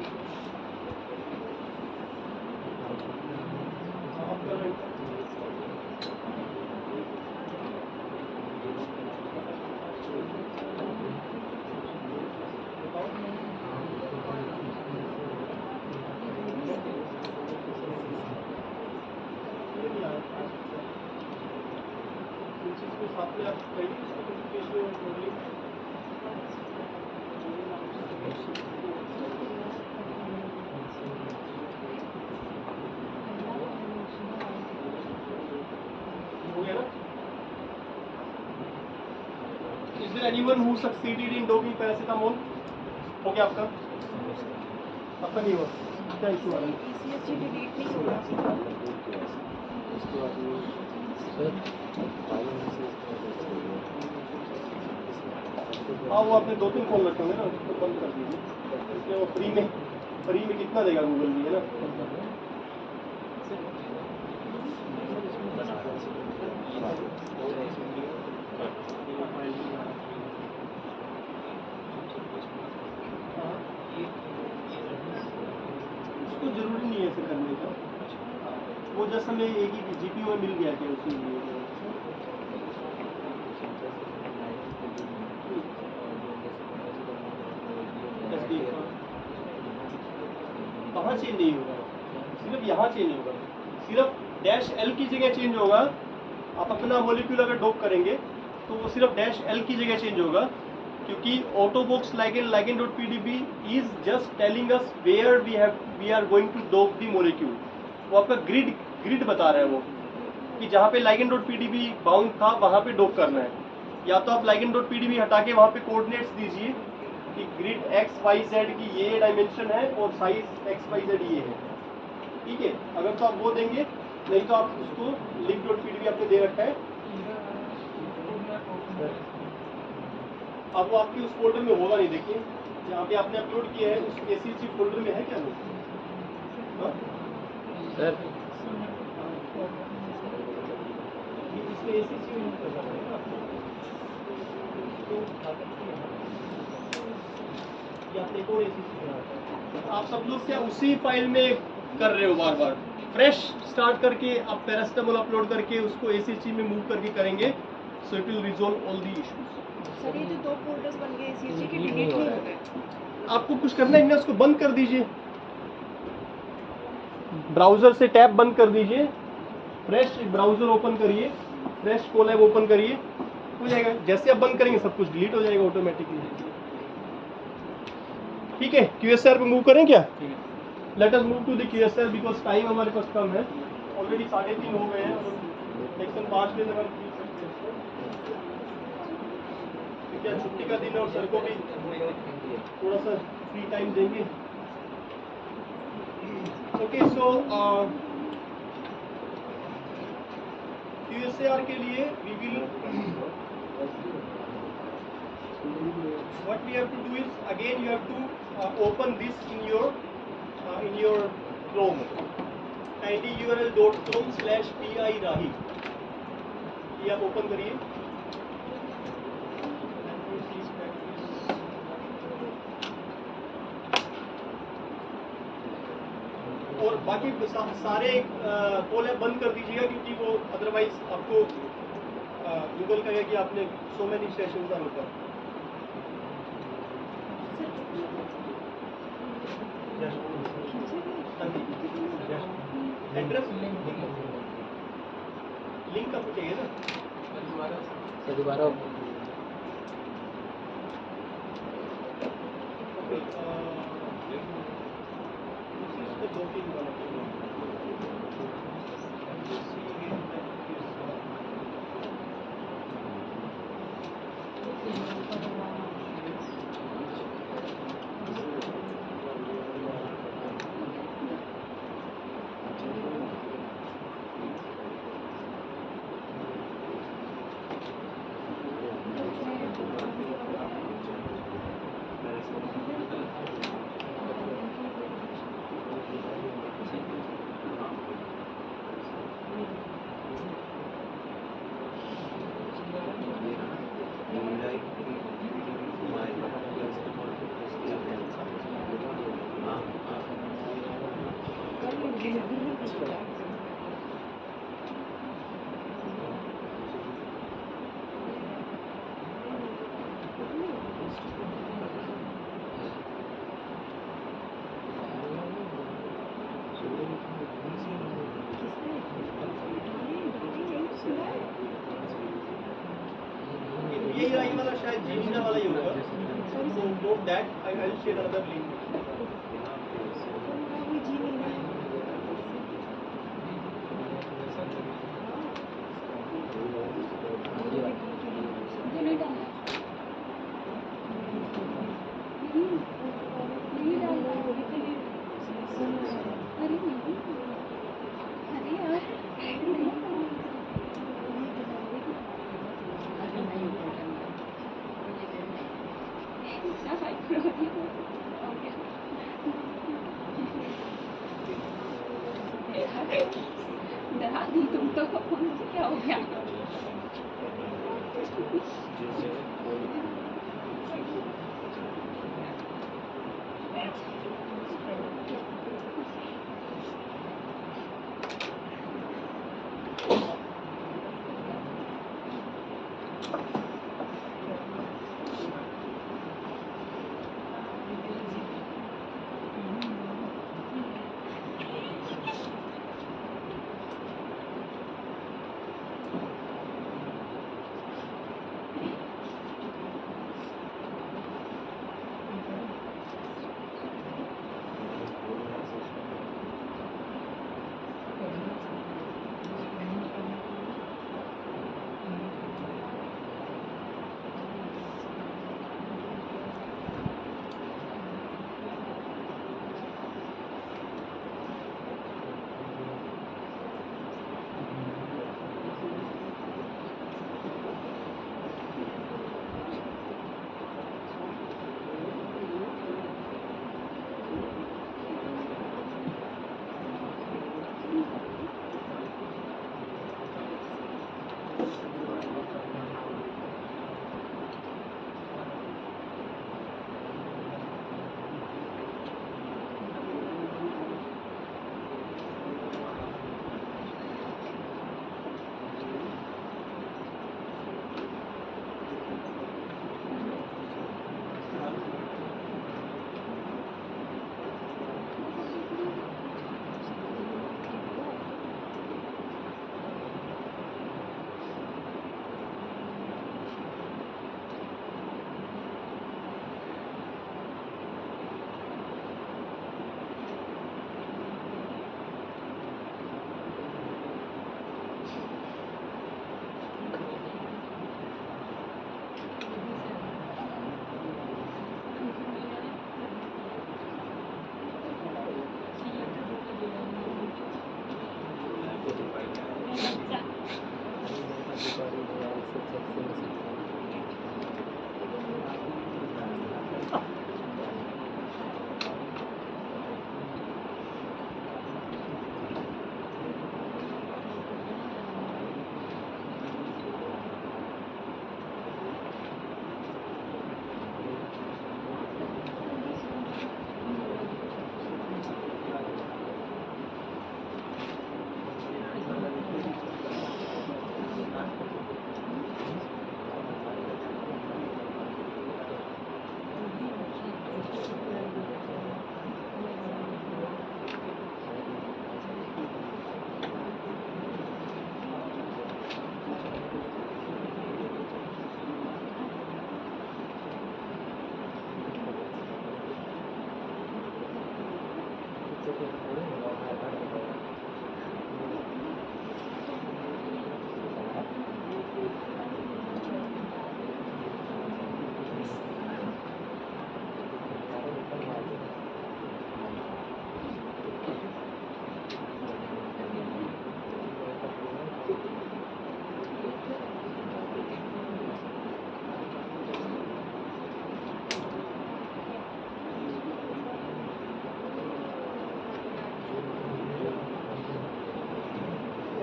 आप कर रहे हैं। साथ में आप कहीं हो गया ना? Is there anyone who succeeded in doping paracetamol? हो गया आपका? आपका नहीं हुआ? क्या इशू आ रहा है? ECSG डिलीट नहीं हो रहा। हाँ, वो आपने 2-3 फोन रखे होंगे ना, उसको बंद कर दीजिए। इसलिए वो फ्री में कितना देगा गूगल भी, है ना? उसको जरूरी नहीं है ऐसे करने का, वो जैसे हमें एक ही जीपीयू में मिल गया क्या उसी लिए। कहाँ चेंज नहीं होगा, सिर्फ यहाँ चेंज होगा, सिर्फ डैश एल की जगह चेंज होगा। आप अपना मॉलिक्यूल अगर डोप करेंगे तो वो सिर्फ डैश एल की जगह चेंज होगा, क्योंकि autobox ligand.pdb is just telling us where we are going to dope the molecule. वो आपका ग्रिड बता रहा है वो, कि जहाँ पे ligand.pdb बाउंड था वहाँ पे डोप करना है। या तो आप ligand.pdb हटा के वहाँ पे कोऑर्डिनेट्स दीजिए कि ग्रिड एक्स वाई जेड की ये डायमेंशन है और साइज एक्स वाई जेड ये है, ठीक है। अगर तो आप वो देंगे, नहीं तो आप उसको link.pdb आपने दे रखा है, अब वो आपकी उस फोल्डर में होगा नहीं। देखिए जहाँ पे आपने अपलोड किया है उस ACC फोल्डर में है क्या वो? हाँ? सर इसमें ACC में नहीं करना पड़ेगा आपको। या आपने एक और ACC बनाया था। आप सब लोग क्या उसी फाइल में कर रहे हो बार बार? फ्रेश स्टार्ट करके आप पैरासिटामोल अपलोड करके उसको ACC में मूव करके करेंगे, so it will resolve all the issues. Sir ये जो 2 फोल्डर्स बन गए ECSG के डिलीट नहीं हो रहे। आपको कुछ करना है ना, उसको बंद कर दीजिए, ब्राउजर से टैब बंद कर दीजिए, फ्रेश ब्राउजर ओपन करिए, फ्रेश कोलैब ओपन करिए, हो जाएगा। जैसे आप बंद करेंगे सब कुछ डिलीट हो जाएगा ऑटोमेटिकली। ठीक है, QSR पे मूव करें क्या? Let us move to the QSR because time हमारे पास कम है, ऑलरेडी 3:30 हो गए हैं, सेक्शन 5 में जब हम क्या छुट्टी का दिन है और सर को भी थोड़ा सा फ्री टाइम देंगे। ओके, सो QSAR के लिए we will what we have to do is again you have to open this in your Chrome, tidyurl.com/pi rahi, ये आप ओपन करिए। और बाकी सारे कोलैब बंद कर दीजिएगा, क्योंकि वो अदरवाइज आपको गूगल कहेगा कि आपने so many sessions are open. Address link आपको चाहिए ना? सर दोबारा ये लाइन वाला शायद जीना वाला ही होगा, so note that I will share another link. मुझे नहीं डालना है। नहीं डालना है। अरे नहीं, अरे यार नहीं इतना हाइपर हो रही है। हो गया। यार, डरा दी तुम तो, मुझे क्या हो गया?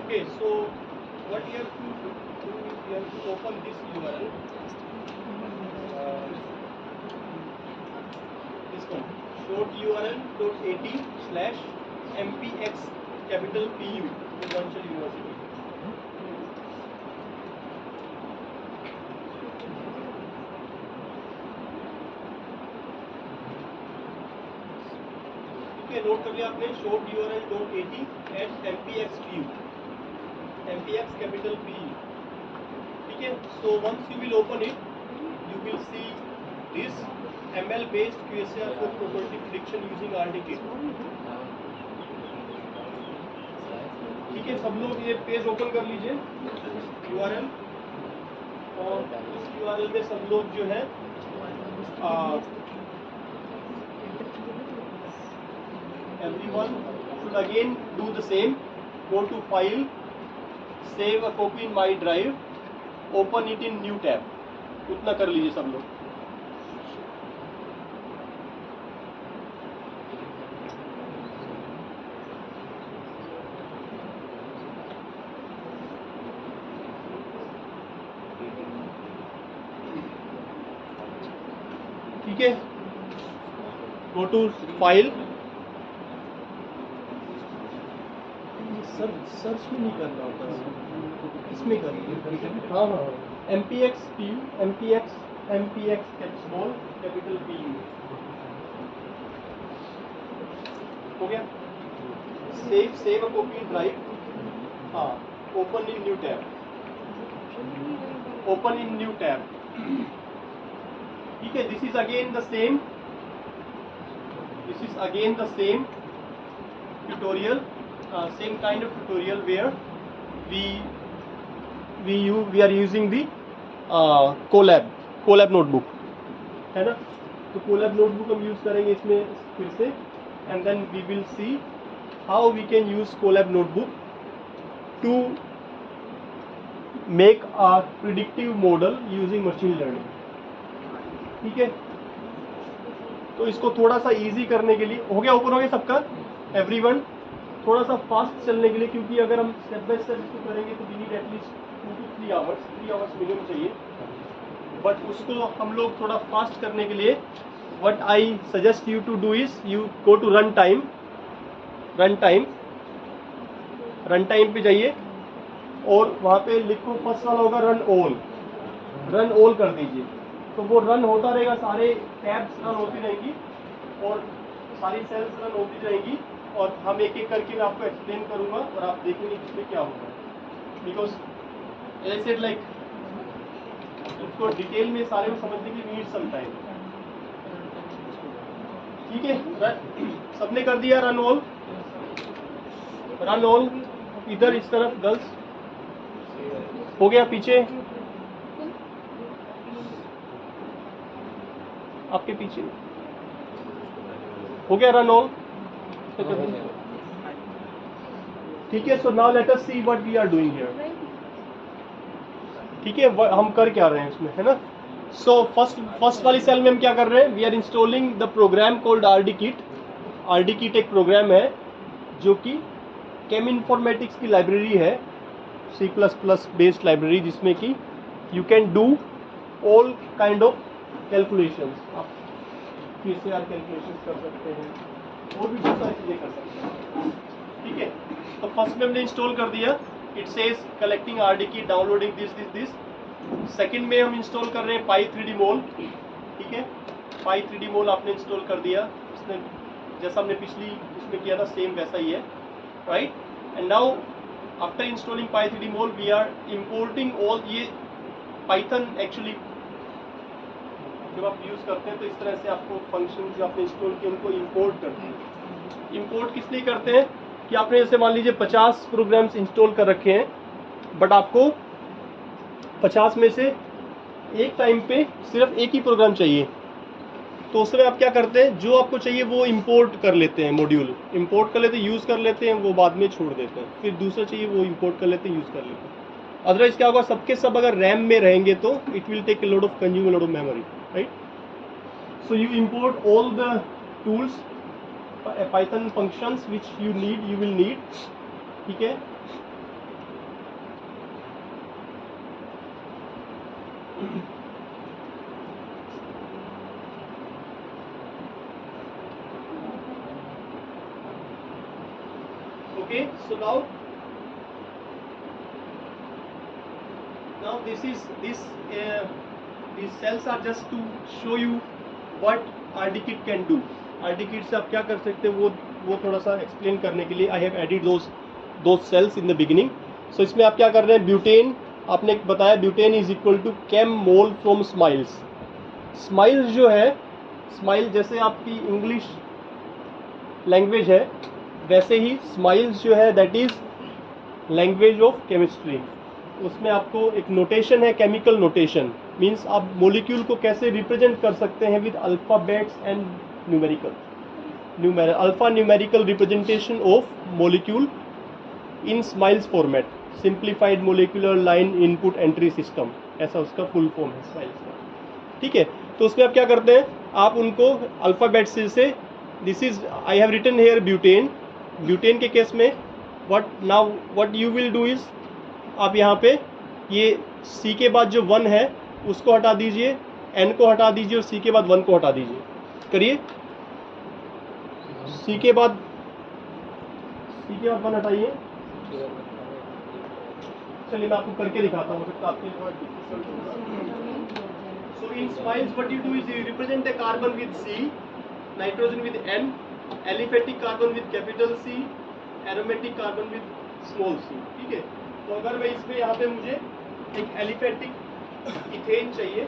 Okay, so what you have to do is you have to open this URL. This one, short URL.at/mpx capital PU Purvanchal university. ठीक है, नोट कर लिया आपने, showurl.at@mpxpu, mpx capital PU। ठीक है, so once you will open it, you will see this ML based QSAR for property prediction using RDKit। ठीक है, सब लोग ये पेज ओपन कर लीजिए URL, और इस URL में सब लोग जो है everyone should again do the same, go to file, save a copy in my drive, open it in new tab, उतना कर लीजिए सब लोग। ठीक है, गो टू फाइल, सर्च भी नहीं करना होता, इसमें करिए। हाँ हाँ, MPX PU, MPX small capital PU हो गया। सेव अ कॉपी ड्राइव, हाँ, open in new tab, open in new tab. ठीक है, this is again the same, tutorial, same kind of tutorial where we are using the Colab notebook, है ना। तो Colab notebook हम यूज करेंगे इसमें फिर से, and then we will see how we can use Colab notebook to make a predictive model using machine learning। ठीक है, तो इसको थोड़ा सा इजी करने के लिए, हो गया, ओपन हो गया सबका एवरीवन, थोड़ा सा फास्ट चलने के लिए, क्योंकि अगर हम स्टेप बाय स्टेप इसको करेंगे तो we need at least 2 to 3 hours, 3 hours minimum चाहिए। बट उसको हम लोग थोड़ा फास्ट करने के लिए what I suggest you to do is you go to run time पे जाइए, और वहाँ पे लिखो, फर्स्ट वाला होगा रन ऑल कर दीजिए। तो वो रन होता रहेगा, सारे टैब्स रन होती रहेंगी और सारी सेल्स रन होती रहेंगी, और हम एक एक करके मैं आपको एक्सप्लेन करूंगा और आप देखेंगे इसमें क्या होगा। बिकॉज एज सेड लाइक उसको डिटेल में सारे में समझने के लिए नीड सम टाइम। ठीक है, सबने कर दिया रन ऑल, इधर इस तरफ गर्ल्स हो गया, पीछे आपके पीछे हो गया रन ऑल। ठीक है, so now let us see what we are doing here. ठीक है, हम कर क्या रहे हैं इसमें, है ना। सो फर्स्ट वाली सेल में हम क्या कर रहे हैं, we are installing the program called RDKit एक प्रोग्राम है जो कि केम इन्फॉर्मेटिक्स की लाइब्रेरी है, C++ बेस्ड लाइब्रेरी, जिसमें कि you can do all kind of calculations, आप QSAR कैलकुलेशंस कर सकते हैं और भी बहुत सारी चीज़ें कर सकते हैं। ठीक है, तो फर्स्ट में हमने इंस्टॉल कर दिया, it says collecting RDKit, downloading this. Second में हम इंस्टॉल कर रहे हैं py3dmol। ठीक है, py3dmol आपने इंस्टॉल कर दिया, इसने जैसा हमने पिछली इसमें किया था सेम वैसा ही है, right. And now after installing py3dmol we are importing all, ये पाइथन एक्चुअली जब आप यूज़ करते हैं तो इस तरह से आपको फंक्शन जो आपने इंस्टॉल किए उनको इंपोर्ट करते हैं। इंपोर्ट किस लिए करते हैं कि आपने जैसे मान लीजिए 50 प्रोग्राम्स इंस्टॉल कर रखे हैं, बट आपको 50 में से एक टाइम पे सिर्फ एक ही प्रोग्राम चाहिए, तो उसमें आप क्या करते हैं, जो आपको चाहिए वो इंपोर्ट कर लेते हैं, मॉड्यूल इंपोर्ट कर लेते हैं, यूज़ कर लेते हैं, वो बाद में छोड़ देते हैं, फिर दूसरा चाहिए वो इंपोर्ट कर लेते हैं, यूज़ कर लेते हैं। अदरवाइज क्या होगा, सबके सब अगर रैम में रहेंगे तो it will take consume a lot of memory, right? So you import all the tools, Python functions which you will need, ठीक है। Okay, Okay, so now these cells are just to show you what RDKit can do. RDKit से आप क्या कर सकते हैं वो थोड़ा सा एक्सप्लेन करने के लिए I have added those cells in the beginning. So इसमें आप क्या कर रहे हैं, ब्यूटेन आपने बताया, butane is equal to chem mol from SMILES. SMILES जो है, स्माइल जैसे आपकी इंग्लिश लैंग्वेज है वैसे ही स्माइल्स जो है that is language of chemistry. उसमें आपको एक नोटेशन है, केमिकल नोटेशन, मीन्स आप मोलिक्यूल को कैसे रिप्रेजेंट कर सकते हैं with alphabets and numerical alpha numerical representation of molecule in smiles format, simplified molecular line input entry system, ऐसा उसका फुल फॉर्म है स्माइल्स का. ठीक है, तो उसमें आप क्या करते हैं, आप उनको अल्फ़ाबेट से this is I have written here butane. Butane के केस में what you will do is, आप यहाँ पे ये C के बाद जो 1 है उसको हटा दीजिए, N को हटा दीजिए और C के बाद 1 को हटा दीजिए. करिए, C के बाद 1 हटाइए. चलिए मैं आपको करके दिखाता हूँ, आपके. So in SMILES what you do is you represent the carbon with C, nitrogen with N, aliphatic carbon with capital C, aromatic carbon with small c. ठीक है, तो अगर मैं इसमें यहाँ पे मुझे एक एलिफेटिक इथेन चाहिए,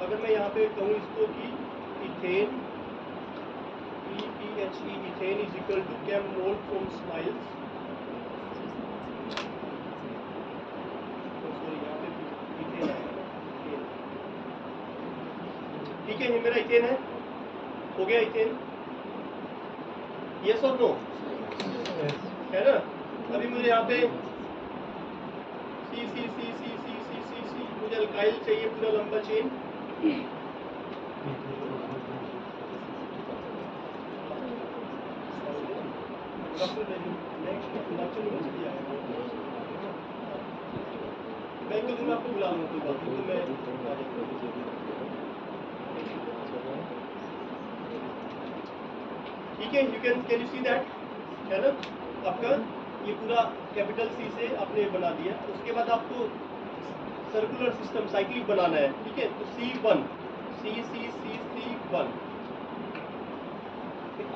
अगर मैं यहाँ पे कहूँ इसको कि ethane EPHE ethane is equal to chem mol from SMILES. ठीक है, ये मेरा इथेन है, हो गया इथेन. यस और नो है ना. अभी मुझे यहाँ पे C मुझे अल्काइल चाहिए, पूरा लंबा चेन. मैं एक दिन आपको बुला लूँ, कोई बात नहीं, तो मैं आ जाऊँगा. ठीक है, कैन यू सी दैट, है ना. आपका ये पूरा कैपिटल C से आपने बना दिया. उसके बाद आपको सर्कुलर सिस्टम साइक्लिक बनाना है. ठीक है, तो C1 C1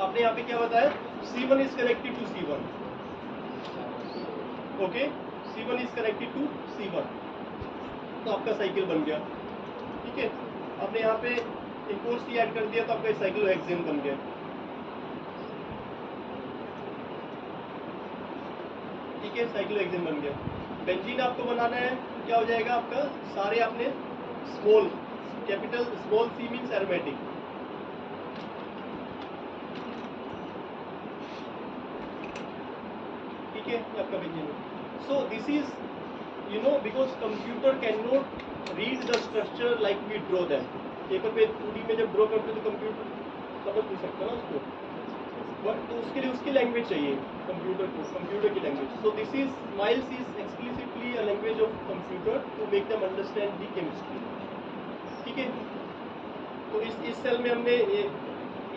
आपने यहाँ पे क्या बताया, C1 is connected to C1. Okay, C1 is connected to C1, तो आपका साइकिल बन गया. ठीक है, आपने यहाँ पे एक और C ऐड कर दिया तो आपका साइक्लोहेक्सेन बन गया. ठीक है, साइक्लोहेक्सेन बन गया. बेंजीन आपको बनाना है तो क्या हो जाएगा, आपका सारे आपने small capital small C means aromatic. ठीक है, ये आपका benzene. So this is you know because computer can not read the structure like we draw them. Paper पे 2D में जब ड्रॉ करते तो कंप्यूटर समझ नहीं सकता ना उसको, बट तो उसके लिए उसकी लैंग्वेज चाहिए कंप्यूटर को, कंप्यूटर की language. So this is smiles is explicitly a language of computer to make them understand the chemistry. ठीक है, तो इस सेल में हमने ये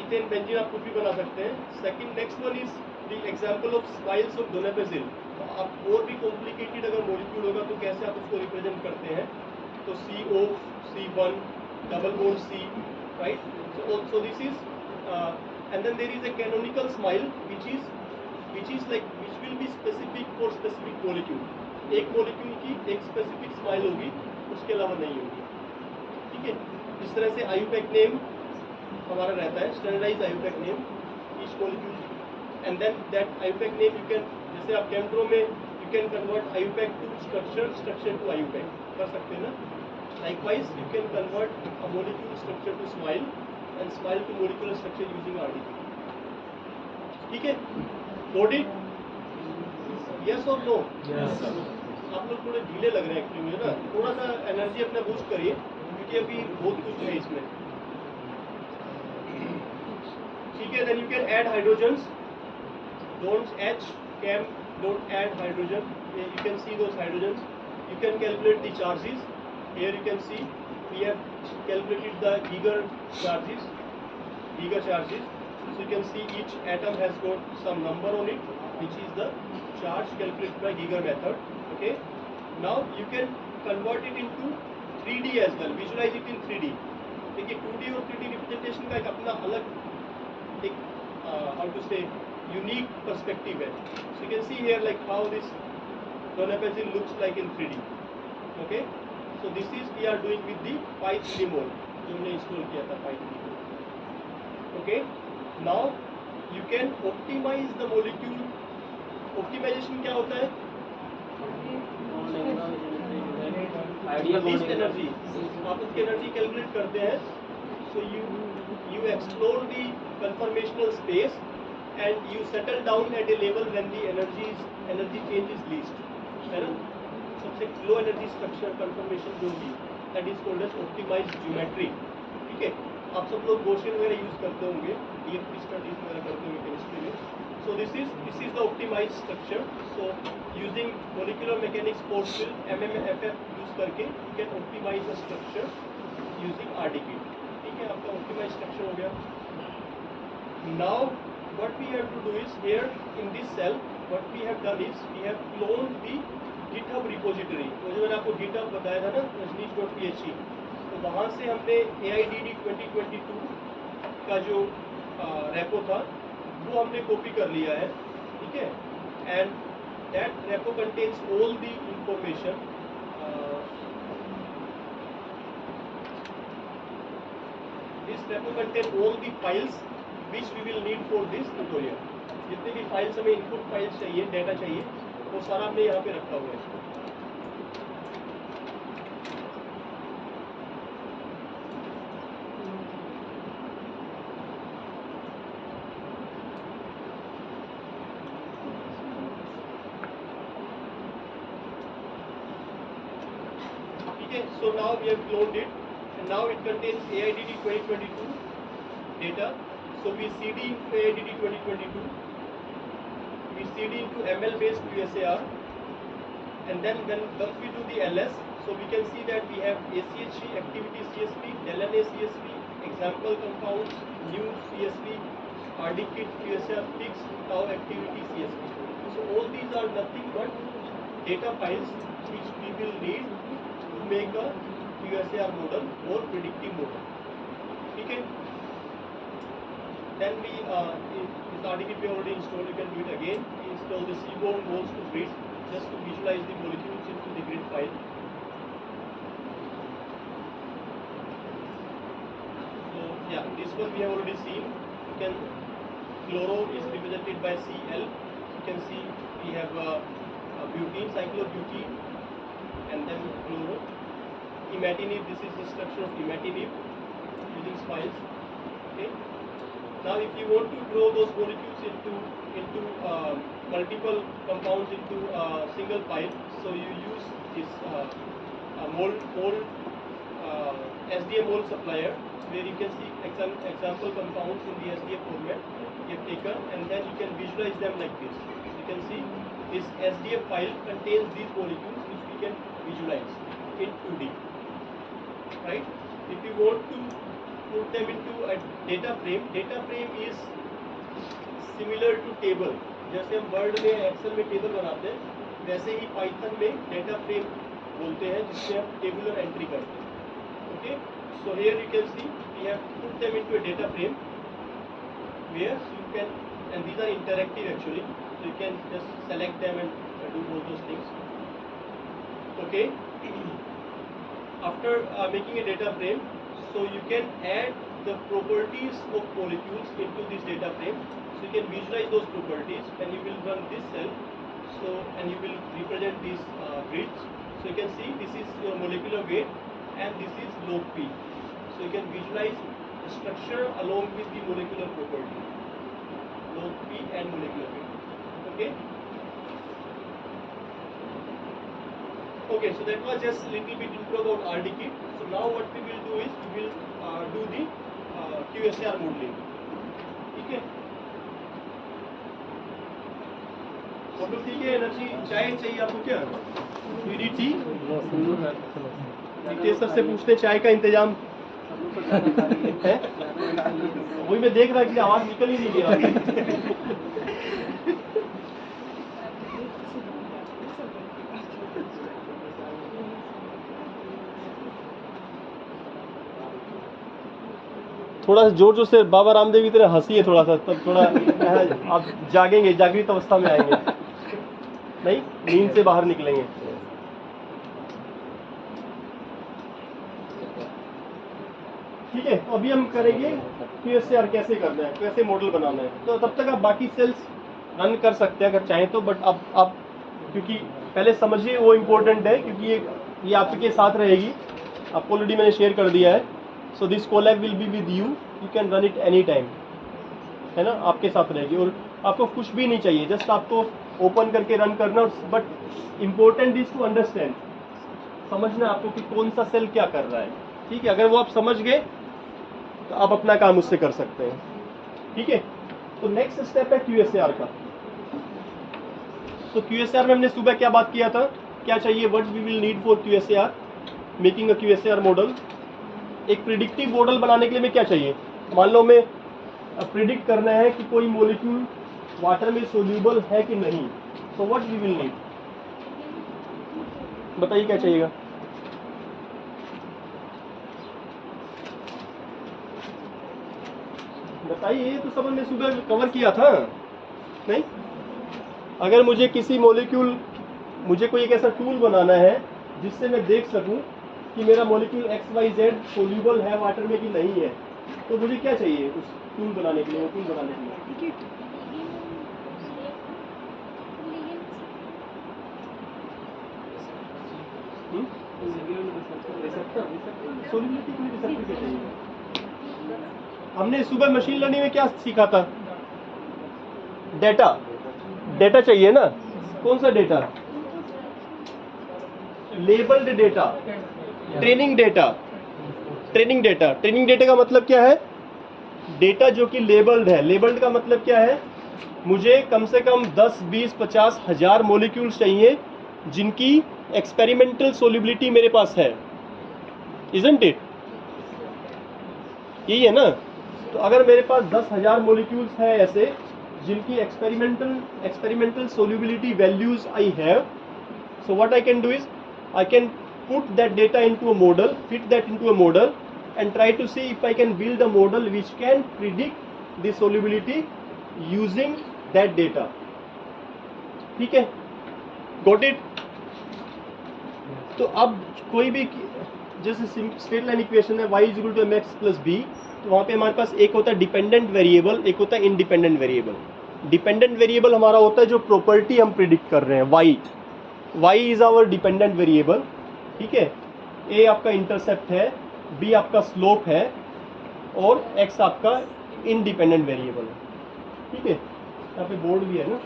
इथेन बेंजीन आप कुछ भी बना सकते हैं. Second next one is the example of SMILES of donepezil. आप और भी कॉम्प्लिकेटेड अगर मॉलिक्यूल होगा तो कैसे आप उसको रिप्रेजेंट करते हैं, तो CO C1 double bond C, right. So this is and then there is a canonical smile which will be specific for specific molecule. एक molecule की एक specific smile होगी, उसके अलावा नहीं होगी. ठीक है, इस तरह से IUPAC नेम हमारा रहता है, standardized IUPAC name each molecule, and then that IUPAC name you can, जैसे आप केमड्रो में you can convert IUPAC to structure to IUPAC कर सकते हैं ना. Likewise you can convert a molecule structure to smile and smile to molecular structure using RDP. ठीक है, got it? Yes or no? Yes. आप लोग थोड़े ढीले लग रहे हैं एक्चुअली मुझे ना, थोड़ा सा एनर्जी अपना बूस्ट करिए क्योंकि अभी बहुत कुछ है इसमें. ठीक है, then you can add hydrogens. Don't H chem don't add hydrogen. You can see those hydrogens. You can calculate the charges. Here you can see we have calculated the Geiger charges. So you can see each atom has got some number on it. which is the charge calculated by Geiger method. Okay, now you can convert it into 3D as well, visualize it in 3D. देखिए 2D और 3D रिप्रेजेंटेशन का एक अपना अलग एक how to say unique perspective है. So you can see here like how this donepezil looks like in 3D. Okay, so this is we are doing with the Pi 3D mode जो हमने इंस्टॉल किया था Pi 3D mode. Okay, now you can optimize the molecule. Optimization क्या होता है? Least energy. आप उसकी एनर्जी कैलकुलेट करते हैं. So you explore the conformational space and you settle down at a level when the energy change is least. है ना? सबसे लो एनर्जी स्ट्रक्चर कंफर्मेशन जो होगी that is called as optimized geometry. ठीक है? आप सब लोग गॉसियन वगैरह यूज करते होंगे, DFT स्टडीज वगैरह करते होंगे केमिस्ट्री में. So this is the optimized structure. So using molecular mechanics force field MMFF use करके you can optimize the structure using RDKit. ठीक है, आपका optimized structure हो गया. Now what we have to do is here in this cell what we have done is we have cloned the GitHub repository. वो जो मैंने आपको GitHub बताया था ना rajneesh.phe, तो वहाँ से हमने AIDD 2022 का जो रेपो था वो हमने कॉपी कर लिया है. ठीक है, and that repo contains all the information. This repo contain all the files which we will need for this tutorial. जितने भी फाइल्स हमें इनपुट फाइल्स चाहिए, डाटा चाहिए, वो सारा हमने यहाँ पे रखा हुआ है. So now we have cloned it, and now it contains AIDD 2022 data. So we CD into AIDD 2022, we CD into ML based QSAR, and then once we do the LS, so we can see that we have ACHC, activity CSV, LNA CSV, example compounds, new CSV, RDKit QSAR fix, tau activity CSV. So all these are nothing but data files which we will need to make a QSAR model or predictive model. ठीक है, then we this RDKit we already installed. You can do it again. Install the seaborne moles to grid just to visualize the molecules into the grid file. So yeah, this one we have already seen. You can chloro is represented by Cl. You can see we have butene, cyclobutene, and then chloro. Imatinib, this is the structure of imatinib using spiles. Okay. Now if you want to draw those molecules into multiple compounds into single file, so you use this SDA mole supplier, where you can see example compounds in the SDA format you have taken, and then you can visualize them like this. You can see this SDA file contains these molecules which we can visualize in 2D. Right? If you want to put them into a data frame is similar to table. जैसे हम वर्ड में एक्सेल में टेबल बनाते हैं, वैसे ही पाइथन में डेटा फ्रेम बोलते हैं जिसमें हम टेबुलर एंट्री करते हैं. Okay, so here you can see we have put them into a data frame where you can, and these are interactive actually, so you can just select them and do all those things. Okay. After making a data frame, so you can add the properties of molecules into this data frame. So you can visualize those properties, and you will run this cell. So and you will represent these grids. So you can see this is your molecular weight, and this is log P. So you can visualize the structure along with the molecular property, log P and molecular weight. Okay. Okay, so that was just a little bit intro about RDKit. So now what we will do is we will do the QSAR modeling. ठीक है? फोटो ठीक है? एनर्जी चाय चाहिए आपको क्या? टी नितेश सर से पूछते चाय का इंतजाम है? वही मैं देख रहा कि आवाज निकल ही नहीं गया. थोड़ा सा जोर जोर से बाबा रामदेव की तरह हंसी है थोड़ा सा, तब थोड़ा आप जागेंगे, जागृत अवस्था में आएंगे, नहीं नींद से बाहर निकलेंगे। ठीक है, तो अभी हम करेंगे QSAR कैसे करना है, कैसे मॉडल बनाना है। तो तब तक आप बाकी सेल्स रन कर सकते हैं अगर चाहें तो, बट अब आप क्योंकि पहले समझिए वो इम्पोर्टेंट है, क्योंकि ये आपके साथ रहेगी, आपको ऑलरेडी मैंने शेयर कर दिया है। So this Colab will be with you can run it any time, है ना, आपके साथ रहेगी। और आपको कुछ भी नहीं चाहिए, जस्ट आपको ओपन करके रन करना। But important is to understand, समझना आपको कि कौन सा सेल क्या कर रहा है। ठीक है, अगर वो आप समझ गए तो आप अपना काम उससे कर सकते हैं। ठीक है, तो नेक्स्ट स्टेप है QSAR का। तो QSAR में हमने सुबह क्या बात किया था, क्या चाहिए, what we will need for QSAR, making a QSAR model. एक प्रिडिक्टिव मॉडल बनाने के लिए में क्या चाहिए, मान लो मैं प्रिडिक्ट करना है कि कोई मॉलिक्यूल वाटर में सोल्यूबल है कि नहीं, तो व्हाट वी विल नीड, बताइए क्या चाहिएगा। बताइए, तो सब हमने सुबह कवर किया था नहीं। अगर मुझे किसी मॉलिक्यूल, मुझे कोई एक ऐसा टूल बनाना है जिससे मैं देख सकूं कि मेरा मॉलिक्यूल XYZ सोल्यूबल है वाटर में कि नहीं है, तो मुझे क्या चाहिए उस टूल बनाने के लिए, वो टूल बनाने के लिए। सोल्यूबिलिटी के लिए रिसेप्टर क्या चाहिए। हमने सुबह मशीन लर्निंग में क्या सीखा था, डेटा, डेटा चाहिए ना। कौन सा data, labelled data, training data. Training data, training data का मतलब क्या है, डेटा जो कि लेबल्ड है। लेबल्ड का मतलब क्या है, मुझे कम से कम 10, 20, 50 हजार मॉलिक्यूल्स चाहिए जिनकी एक्सपेरिमेंटल सोल्यूबिलिटी मेरे पास है, इजंट इट, यही है ना। तो अगर मेरे पास 10,000 मॉलिक्यूल्स है ऐसे जिनकी experimental solubility values I have, so what I can do is I can put that data into a model, fit that into a model and try to see if I can build a model which can predict the solubility using that data. ठीक है, got it। तो अब कोई भी, जैसे स्ट्रेट लाइन इक्वेशन है y is equal to mx plus b, तो वहाँ पे हमारे पास एक होता है डिपेंडेंट वेरिएबल, एक होता है इंडिपेंडेंट वेरिएबल। डिपेंडेंट वेरिएबल हमारा होता है जो प्रॉपर्टी हम प्रिडिक्ट कर रहे हैं, y is our dependent variable. ठीक है, a आपका इंटरसेप्ट है, b आपका स्लोप है और x आपका इंडिपेंडेंट वेरिएबल है। ठीक है, यहाँ पे बोर्ड भी है ना।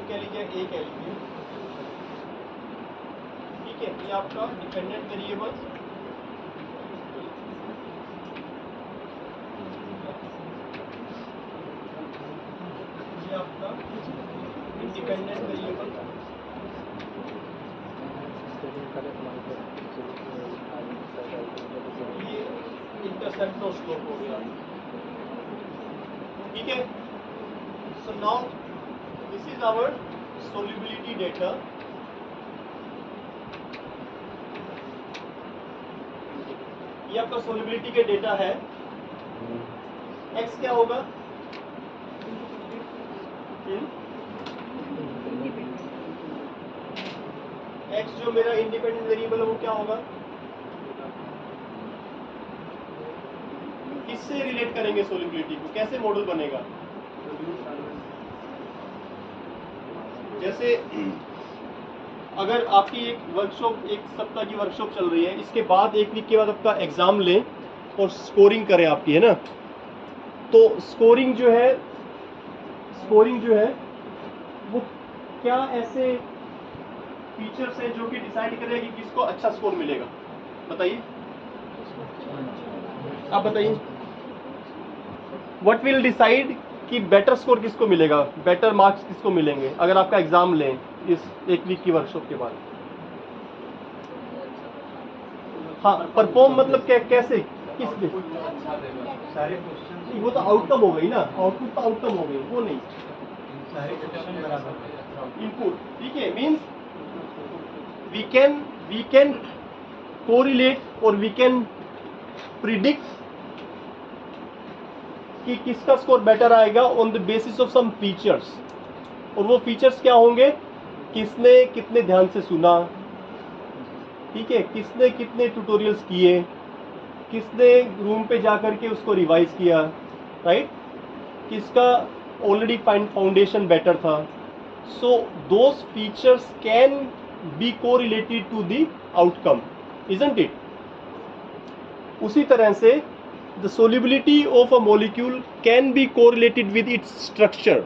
कह लीजिए a कह लीजिए। ठीक है, ये आपका डिपेंडेंट वेरिएबल, ये आपका इंडिपेंडेंट वेरिएबल, ये इंटरसेप्ट और स्लोप हो गया। ठीक है, so now this is our solubility data। ये आपका solubility के डेटा है। x क्या होगा, x जो मेरा इंडिपेंडेंट वेरिएबल है वो क्या होगा, किससे रिलेट करेंगे सोल्यूबिलिटी को, कैसे मॉडल बनेगा। जैसे अगर आपकी एक वर्कशॉप, एक सप्ताह की वर्कशॉप चल रही है, इसके बाद एक वीक के बाद आपका एग्जाम लें और स्कोरिंग करें आपकी, है ना, तो स्कोरिंग जो है वो क्या ऐसे फीचर्स हैं जो कि डिसाइड करेगा कि किसको अच्छा स्कोर मिलेगा, बताइए, आप बताइए। व्हाट विल डिसाइड कि बेटर स्कोर किसको मिलेगा, बेटर मार्क्स किसको मिलेंगे अगर आपका एग्जाम लें इस एक वीक की वर्कशॉप के बाद। हाँ, परफॉर्म मतलब कैसे, किस पे? सारे क्वेश्चन वो तो आउटकम हो गई ना, आउटपुट तो आउटकम हो गई, वो नहीं सारे क्वेश्चन बराबर इनपुट। ठीक है, मीन्स वी कैन कोरिलेट और वी कैन प्रिडिक्ट कि किसका स्कोर बेटर आएगा on the basis of some features. और वो फीचर्स क्या होंगे? किसने कितने ध्यान से सुना, ठीक है, किसने कितने ट्यूटोरियल्स किए, किसने रूम पे जाकर के उसको रिवाइज किया, राइट, किसका ऑलरेडी फाउंडेशन बेटर था। So those features can be correlated to the outcome, isn't it? उसी तरह से the solubility of a molecule can be correlated with its structure,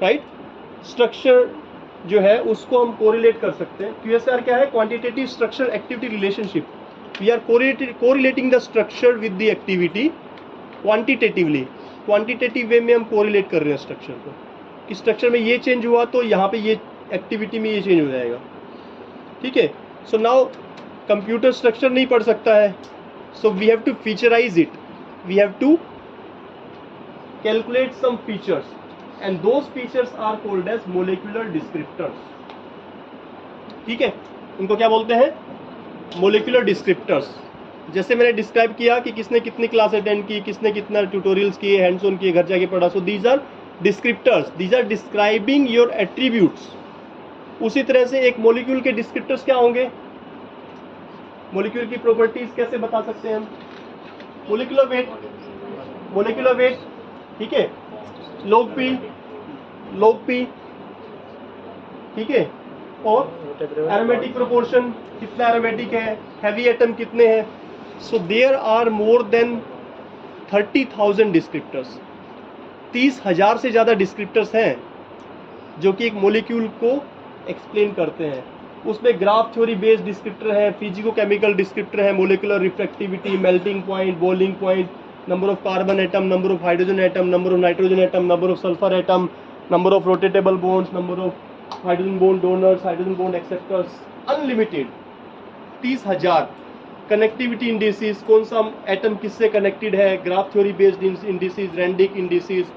right. Structure जो है उसको हम कोरिलेट कर सकते हैं। QSR क्या है? Quantitative structure activity relationship. We are correlating the structure with the activity quantitatively. Quantitative way में हम कोरिलेट कर रहे हैं स्ट्रक्चर को, कि स्ट्रक्चर में ये चेंज हुआ तो यहाँ पे ये एक्टिविटी में ये चेंज हो जाएगा, ठीक है। सो नाउ कंप्यूटर स्ट्रक्चर नहीं पढ़ सकता है, so we have to featurize it, we have to calculate some features and those features are called as molecular descriptors, ठीक है। उनको क्या बोलते हैं? molecular descriptors। जैसे मैंने डिस्क्राइब किया कि किसने कितनी क्लास अटेंड की, किसने कितना ट्यूटोरियल्स किए, हैंड्स ऑन किए, घर जाके पढ़ा, so these are descriptors, these are describing your attributes. उसी तरह से एक मॉलिक्यूल के डिस्क्रिप्टर्स क्या होंगे? मॉलिक्यूल की प्रॉपर्टीज कैसे बता सकते हैं हम? मोलिकुलर वेट, ठीक है, log p, ठीक है, और एरोमेटिक प्रोपोर्शन, कितना एरोमेटिक है, हैवी एटम कितने हैं। So there are more than 30,000 descriptors. 30,000 से ज़्यादा डिस्क्रिप्टर्स हैं जो कि एक मॉलिक्यूल को एक्सप्लेन करते हैं। उसमें ग्राफ थ्योरी बेस्ड डिस्क्रिप्टर है, फिजिको केमिकल डिस्क्रिप्टर है, molecular refractivity, melting point, boiling point, number of carbon atom, number of hydrogen atom, number of nitrogen atom, number of sulfur atom, number of rotatable bonds, number of hydrogen bond donors, hydrogen bond acceptors, unlimited 30,000। Connectivity indices, कौन सा एटम किससे कनेक्टेड है, graph theory based indices, Randic indices,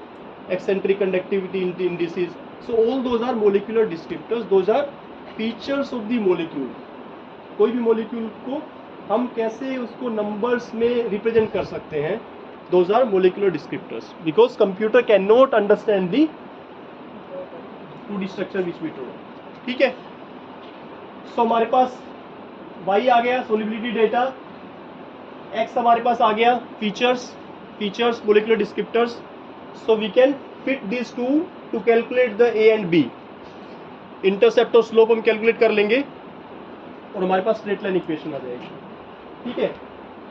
eccentric conductivity indices. So all those are molecular descriptors, those are features of the molecule. कोई भी मॉलिक्यूल को हम कैसे उसको नंबर्स में रिप्रेजेंट कर सकते हैं, those are molecular descriptors, because computer cannot understand the 2D structure which we draw, ठीक है। सो हमारे पास y आ गया solubility data, x हमारे पास आ गया features molecular descriptors। so we can fit these two to calculate the a and b, intercept और slope हम कैलकुलेट कर लेंगे और हमारे पास स्ट्रेट लाइन इक्वेशन आ जाएगी, ठीक है।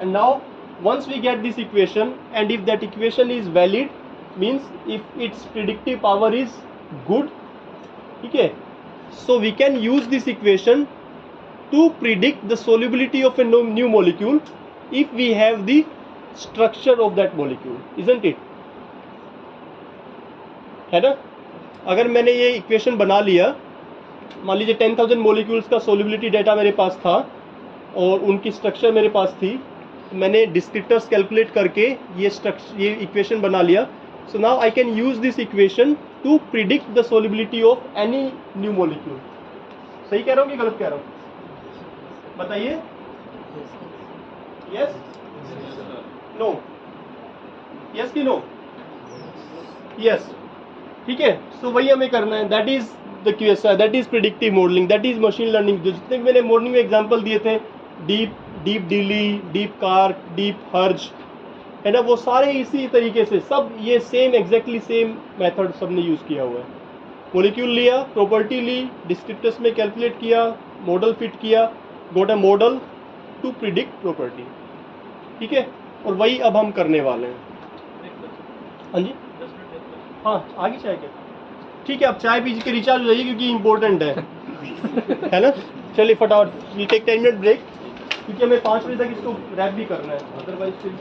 and now once we get this equation, and if that equation is valid, means if its predictive power is good, ठीक है, so we can use this equation to predict the solubility of a new molecule if we have the structure of that molecule, isn't it? है ना? अगर मैंने ये इक्वेशन बना लिया, मान लीजिए 10,000 मोलिक्यूल्स का सोल्युबिलिटी डाटा मेरे पास था और उनकी स्ट्रक्चर मेरे पास थी, मैंने डिस्क्रिप्टर्स कैलकुलेट करके ये इक्वेशन बना लिया। So now I can use this equation two predict the solubility of any new molecule. सही कह रहा हूँ कि गलत कह रहा हूँ? बताइए। यस, नो, यस कि नो? यस, ठीक है। सो वही हमें करना है, that is the QSR, that is predictive modelling, that is machine learning. जितने मैंने मॉर्निंग में एग्जांपल दिए थे, डीप डीली, डीप कार्क, डीप हर्ज, है ना, वो सारे इसी तरीके से सब ये सेम एग्जैक्टली सेम मेथड सबने यूज़ किया हुआ है। मॉलिक्यूल लिया, प्रॉपर्टी ली, डिस्क्रिप्टर्स में कैलकुलेट किया, मॉडल फिट किया, got a model to predict property, ठीक है। और वही अब हम करने वाले हैं। हाँ जी, हाँ आगे चाय क्या, ठीक है, आप चाय पी के रिचार्ज हो जाइए क्योंकि इम्पोर्टेंट है ना। चलिए फटाफट, वी टेक 10 मिनट ब्रेक क्योंकि हमें 5 बजे तक इसको रैप भी करना है, अदरवाइज फिर